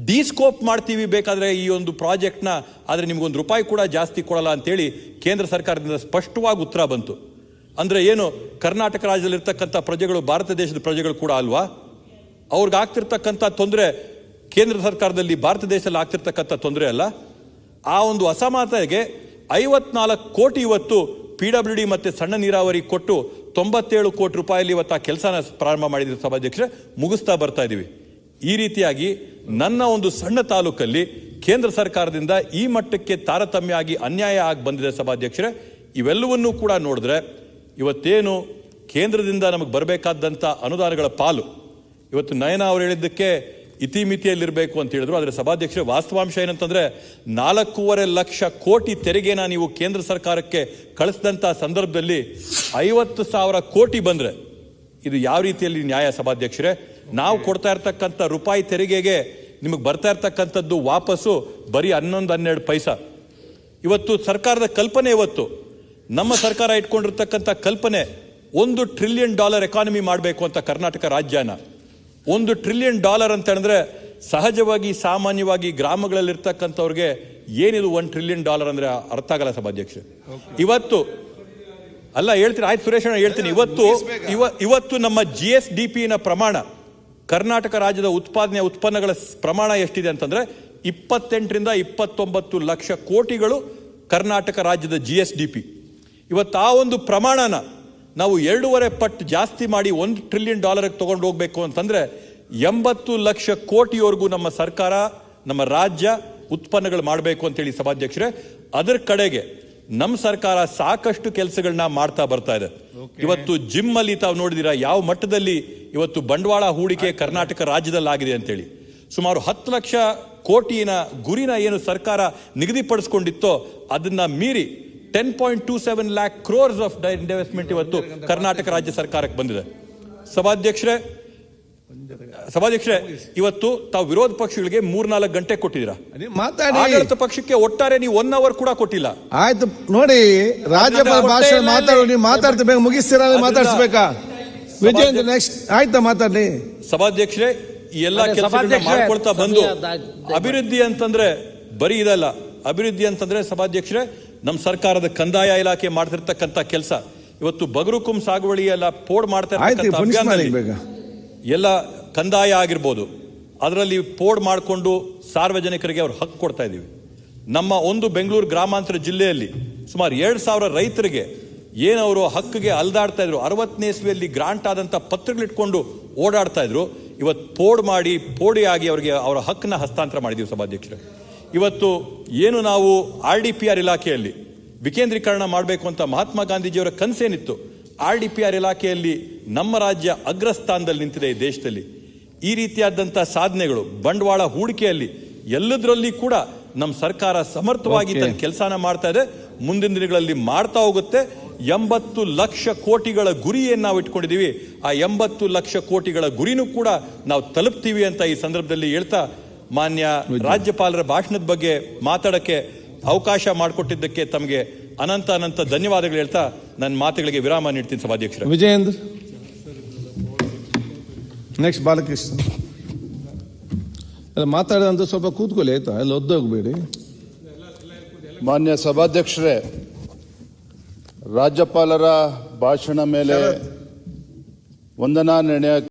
ಡಿಸ್ಕೋಪ್ ಮಾಡ್ತೀವಿ ಬೇಕಾದ್ರೆ ಈ ಒಂದು ಪ್ರಾಜೆಕ್ಟ್ನ, ಆದರೆ ನಿಮ್ಗೊಂದು ರೂಪಾಯಿ ಕೂಡ ಜಾಸ್ತಿ ಕೊಡಲ್ಲ ಅಂತೇಳಿ ಕೇಂದ್ರ ಸರ್ಕಾರದಿಂದ ಸ್ಪಷ್ಟವಾಗಿ ಉತ್ತರ ಬಂತು. ಅಂದ್ರೆ ಏನು, ಕರ್ನಾಟಕ ರಾಜ್ಯದಲ್ಲಿರ್ತಕ್ಕಂಥ ಪ್ರಜೆಗಳು ಭಾರತ ದೇಶದ ಪ್ರಜೆಗಳು ಕೂಡ ಅಲ್ವಾ? ಅವ್ರಿಗೆ ಆಗ್ತಿರ್ತಕ್ಕಂಥ ತೊಂದರೆ ಕೇಂದ್ರ ಸರ್ಕಾರದಲ್ಲಿ ಭಾರತ ದೇಶದಲ್ಲಿ ಆಗ್ತಿರ್ತಕ್ಕಂಥ ತೊಂದರೆ ಅಲ್ಲ. ಆ ಒಂದು ಅಸಮಾನತೆಗೆ 54 ಕೋಟಿ ಇವತ್ತು PWD ಮತ್ತೆ ಸಣ್ಣ ನೀರಾವರಿ ಕೊಟ್ಟು 97 ಕೋಟಿ ರೂಪಾಯಿಲಿ ಇವತ್ತು ಆ ಕೆಲಸನ ಪ್ರಾರಂಭ ಮಾಡಿದ ಸಭಾಧ್ಯಕ್ಷರೇ, ಮುಗಿಸ್ತಾ ಬರ್ತಾ ಇದೀವಿ. ಈ ರೀತಿಯಾಗಿ ನನ್ನ ಒಂದು ಸಣ್ಣ ತಾಲೂಕಲ್ಲಿ ಕೇಂದ್ರ ಸರ್ಕಾರದಿಂದ ಈ ಮಟ್ಟಕ್ಕೆ ತಾರತಮ್ಯ ಆಗಿ ಅನ್ಯಾಯ ಆಗಿ ಬಂದಿದೆ ಸಭಾಧ್ಯಕ್ಷರೇ. ಇವೆಲ್ಲವನ್ನೂ ಕೂಡ ನೋಡಿದ್ರೆ ಇವತ್ತೇನು ಕೇಂದ್ರದಿಂದ ನಮಗೆ ಬರಬೇಕಾದಂಥ ಅನುದಾನಗಳ ಪಾಲು, ಇವತ್ತು ನಯನ ಅವರು ಹೇಳಿದ್ದಕ್ಕೆ ಇತಿಮಿತಿಯಲ್ಲಿರಬೇಕು ಅಂತ ಹೇಳಿದ್ರು. ಆದರೆ ಸಭಾಧ್ಯಕ್ಷರೇ, ವಾಸ್ತವಾಂಶ ಏನಂತಂದ್ರೆ 4.5 ಲಕ್ಷ ಕೋಟಿ ತೆರಿಗೆನ ನೀವು ಕೇಂದ್ರ ಸರ್ಕಾರಕ್ಕೆ ಕಳಿಸಿದಂಥ ಸಂದರ್ಭದಲ್ಲಿ 50,000 ಕೋಟಿ ಬಂದ್ರೆ ಇದು ಯಾವ ರೀತಿಯಲ್ಲಿ ನ್ಯಾಯ ಸಭಾಧ್ಯಕ್ಷರೇ? ನಾವು ಕೊಡ್ತಾ ಇರ್ತಕ್ಕಂಥ ರೂಪಾಯಿ ತೆರಿಗೆಗೆ ನಿಮಗೆ ಬರ್ತಾ ಇರ್ತಕ್ಕಂಥದ್ದು ವಾಪಸ್ಸು ಬರೀ 11-12 ಪೈಸಾ. ಇವತ್ತು ಸರ್ಕಾರದ ಕಲ್ಪನೆ, ಇವತ್ತು ನಮ್ಮ ಸರ್ಕಾರ ಇಟ್ಕೊಂಡಿರ್ತಕ್ಕಂಥ ಕಲ್ಪನೆ $1 ಟ್ರಿಲಿಯನ್ ಎಕಾನಮಿ ಮಾಡಬೇಕು ಅಂತ ಕರ್ನಾಟಕ ರಾಜ್ಯನ. $1 ಟ್ರಿಲಿಯನ್ ಅಂತ ಹೇಳಿದ್ರೆ ಸಹಜವಾಗಿ ಸಾಮಾನ್ಯವಾಗಿ ಗ್ರಾಮಗಳಲ್ಲಿರ್ತಕ್ಕಂಥವ್ರಿಗೆ ಏನಿದು $1 ಟ್ರಿಲಿಯನ್ ಅಂದ್ರೆ ಅರ್ಥ ಆಗಲ್ಲ ಸಭಾಧ್ಯಕ್ಷ. ಇವತ್ತು ಅಲ್ಲ ಹೇಳ್ತೀನಿ, ಆಯ್ತು ಸುರೇಶ್ ಹೇಳ್ತೀನಿ. ಇವತ್ತು ನಮ್ಮ GSDP ಪ್ರಮಾಣ, ಕರ್ನಾಟಕ ರಾಜ್ಯದ ಉತ್ಪನ್ನಗಳ ಪ್ರಮಾಣ ಎಷ್ಟಿದೆ ಅಂತಂದ್ರೆ 28-29 ಲಕ್ಷ ಕೋಟಿಗಳು ಕರ್ನಾಟಕ ರಾಜ್ಯದ GSDP. ಇವತ್ತು ಆ ಒಂದು ಪ್ರಮಾಣನ ನಾವು 2.5 ಪಟ್ಟು ಜಾಸ್ತಿ ಮಾಡಿ $1 ಟ್ರಿಲಿಯನ್ ತಗೊಂಡು ಹೋಗ್ಬೇಕು ಅಂತಂದ್ರೆ 80 ಲಕ್ಷ ಕೋಟಿವರೆಗೂ ನಮ್ಮ ಸರ್ಕಾರ, ನಮ್ಮ ರಾಜ್ಯ ಉತ್ಪನ್ನಗಳು ಮಾಡಬೇಕು ಅಂತೇಳಿ ಸಭಾಧ್ಯಕ್ಷರೇ, ಅದರ ಕಡೆಗೆ ನಮ್ಮ ಸರ್ಕಾರ ಸಾಕಷ್ಟು ಕೆಲಸಗಳನ್ನ ಮಾಡ್ತಾ ಬರ್ತಾ ಇದೆ. ಇವತ್ತು ಜಿಮ್ ಅಲ್ಲಿ ತಾವು ನೋಡಿದಿರಾ ಯಾವ ಮಟ್ಟದಲ್ಲಿ ಇವತ್ತು ಬಂಡವಾಳ ಹೂಡಿಕೆ ಕರ್ನಾಟಕ ರಾಜ್ಯದಲ್ಲಿ ಆಗಿದೆ ಅಂತೇಳಿ. ಸುಮಾರು 10 ಲಕ್ಷ ಕೋಟಿನ ಗುರಿನ ಏನು ಸರ್ಕಾರ ನಿಗದಿಪಡಿಸಿಕೊಂಡಿತ್ತೋ ಅದನ್ನ ಮೀರಿ 10.27 lakh crores ಆಫ್ ಇನ್ವೆಸ್ಟ್ಮೆಂಟ್ ಇವತ್ತು ಕರ್ನಾಟಕ ರಾಜ್ಯ ಸರ್ಕಾರಕ್ಕೆ ಬಂದಿದೆ. ಸಭಾಧ್ಯಕ್ಷರೇ, ಇವತ್ತು ತಾವು ವಿರೋಧ ಪಕ್ಷಗಳಿಗೆ 3-4 ಗಂಟೆ ಕೊಟ್ಟಿದ್ದೀರಾ, ಆಡಳಿತ ಪಕ್ಷಕ್ಕೆ ಒಟ್ಟಾರೆ ನೀವು 1 hour ಕೂಡ ಕೊಟ್ಟಿಲ್ಲ. ಆಯ್ತು ನೋಡಿ, ರಾಜ್ಯಪಾಲ ಭಾಷಣ ಮಾತಾಡ್ತಾ ಬೇಗ ಮುಗಿಸ್ತೀರಾ, ಮಾತಾಡಿಸ್ಬೇಕಾ? ವಿಜಯೇಂದ್ರ ನೆಕ್ಸ್ಟ್ ಆಯ್ತಾ ಮಾತಾಡ್ಲಿ. ಸಭಾಧ್ಯಕ್ಷರೇ, ಈ ಎಲ್ಲಾ ಕೆಲಸಗಳನ್ನ ಮಾಡ್ಕೊಳ್ತಾ ಬಂದು ಅಭಿವೃದ್ಧಿ ಅಂತಂದ್ರೆ ಬರೀ ಇದಲ್ಲ. ಅಭಿವೃದ್ಧಿ ಅಂತಂದ್ರೆ ಸಭಾಧ್ಯಕ್ಷರೇ, ನಮ್ಮ ಸರ್ಕಾರದ ಕಂದಾಯ ಇಲಾಖೆ ಮಾಡ್ತಿರ್ತಕ್ಕಂಥ ಕೆಲಸ, ಇವತ್ತು ಬಗರುಕುಂ ಸಾಗುವಳಿ ಎಲ್ಲ ಪೋಡ್ ಮಾಡ್ತಾ ಇರ್ತಕ್ಕಂಥ ಎಲ್ಲ ಕಂದಾಯ ಆಗಿರ್ಬೋದು, ಅದರಲ್ಲಿ ಪೋಡ್ ಮಾಡಿಕೊಂಡು ಸಾರ್ವಜನಿಕರಿಗೆ ಅವ್ರ ಹಕ್ಕು ಕೊಡ್ತಾ ಇದೀವಿ. ನಮ್ಮ ಒಂದು ಬೆಂಗಳೂರು ಗ್ರಾಮಾಂತರ ಜಿಲ್ಲೆಯಲ್ಲಿ ಸುಮಾರು 2,000 ರೈತರಿಗೆ ಏನವರು ಹಕ್ಕಿಗೆ ಅಲ್ದಾಡ್ತಾ ಇದ್ರು, 60ನೇ ಇಸ್ವಿಯಲ್ಲಿ ಗ್ರಾಂಟ್ ಆದಂಥ ಪತ್ರಗಳಿಟ್ಕೊಂಡು ಓಡಾಡ್ತಾ ಇದ್ರು, ಇವತ್ತು ಪೋಡಿ ಆಗಿ ಅವರಿಗೆ ಅವರ ಹಕ್ಕನ್ನ ಹಸ್ತಾಂತರ ಮಾಡಿದೀವಿ ಸಭಾಧ್ಯಕ್ಷರೇ. ಇವತ್ತು ಏನು ನಾವು RDPR ಇಲಾಖೆಯಲ್ಲಿ ವಿಕೇಂದ್ರೀಕರಣ ಮಾಡಬೇಕು ಅಂತ ಮಹಾತ್ಮ ಗಾಂಧೀಜಿಯವರ ಕನಸೇನಿತ್ತು, RDPR ಇಲಾಖೆಯಲ್ಲಿ ನಮ್ಮ ರಾಜ್ಯ ಅಗ್ರಸ್ಥಾನದಲ್ಲಿ ನಿಂತಿದೆ ಈ ದೇಶದಲ್ಲಿ. ಈ ರೀತಿಯಾದಂಥ ಸಾಧನೆಗಳು ಬಂಡವಾಳ ಹೂಡಿಕೆಯಲ್ಲಿ ಎಲ್ಲದರಲ್ಲಿ ಕೂಡ ನಮ್ಮ ಸರ್ಕಾರ ಸಮರ್ಥವಾಗಿ ತನ್ನ ಕೆಲಸನ ಮಾಡ್ತಾ ಇದೆ, ಮುಂದಿನ ದಿನಗಳಲ್ಲಿ ಮಾಡ್ತಾ ಹೋಗುತ್ತೆ. 80 ಲಕ್ಷ ಕೋಟಿಗಳ ಗುರಿಯನ್ನು ನಾವು ಇಟ್ಕೊಂಡಿದ್ದೀವಿ. ಆ 80 ಲಕ್ಷ ಕೋಟಿಗಳ ಗುರಿನೂ ಕೂಡ ನಾವು ತಲುಪ್ತೀವಿ ಅಂತ ಈ ಸಂದರ್ಭದಲ್ಲಿ ಹೇಳ್ತಾ, ಮಾನ್ಯ ರಾಜ್ಯಪಾಲರ ಭಾಷಣದ ಬಗ್ಗೆ ಮಾತಾಡಕ್ಕೆ ಅವಕಾಶ ಮಾಡಿಕೊಟ್ಟಿದ್ದಕ್ಕೆ ತಮಗೆ ಅನಂತ ಧನ್ಯವಾದಗಳು ಹೇಳ್ತಾ ನನ್ನ ಮಾತುಗಳಿಗೆ ವಿರಾಮ ನೀಡ್ತೀನಿ ಸಭಾಧ್ಯಕ್ಷರೇ. ವಿಜಯೇಂದ್ರ ನೆಕ್ಸ್ಟ್ ಬಾಲಕೃಷ್ಣ ಮಾತಾಡೋದಂತ ಸ್ವಲ್ಪ ಕೂತ್ಕೊಳ್ಳಿ ಆಯ್ತಾ, ಎಲ್ಲ ಒದ್ದೋಗ್ಬೇಡಿ. ಮಾನ್ಯ ಸಭಾಧ್ಯಕ್ಷರೇ, ರಾಜ್ಯಪಾಲರ ಭಾಷಣ ಮೇಲೆ ವಂದನಾ ನಿರ್ಣಯ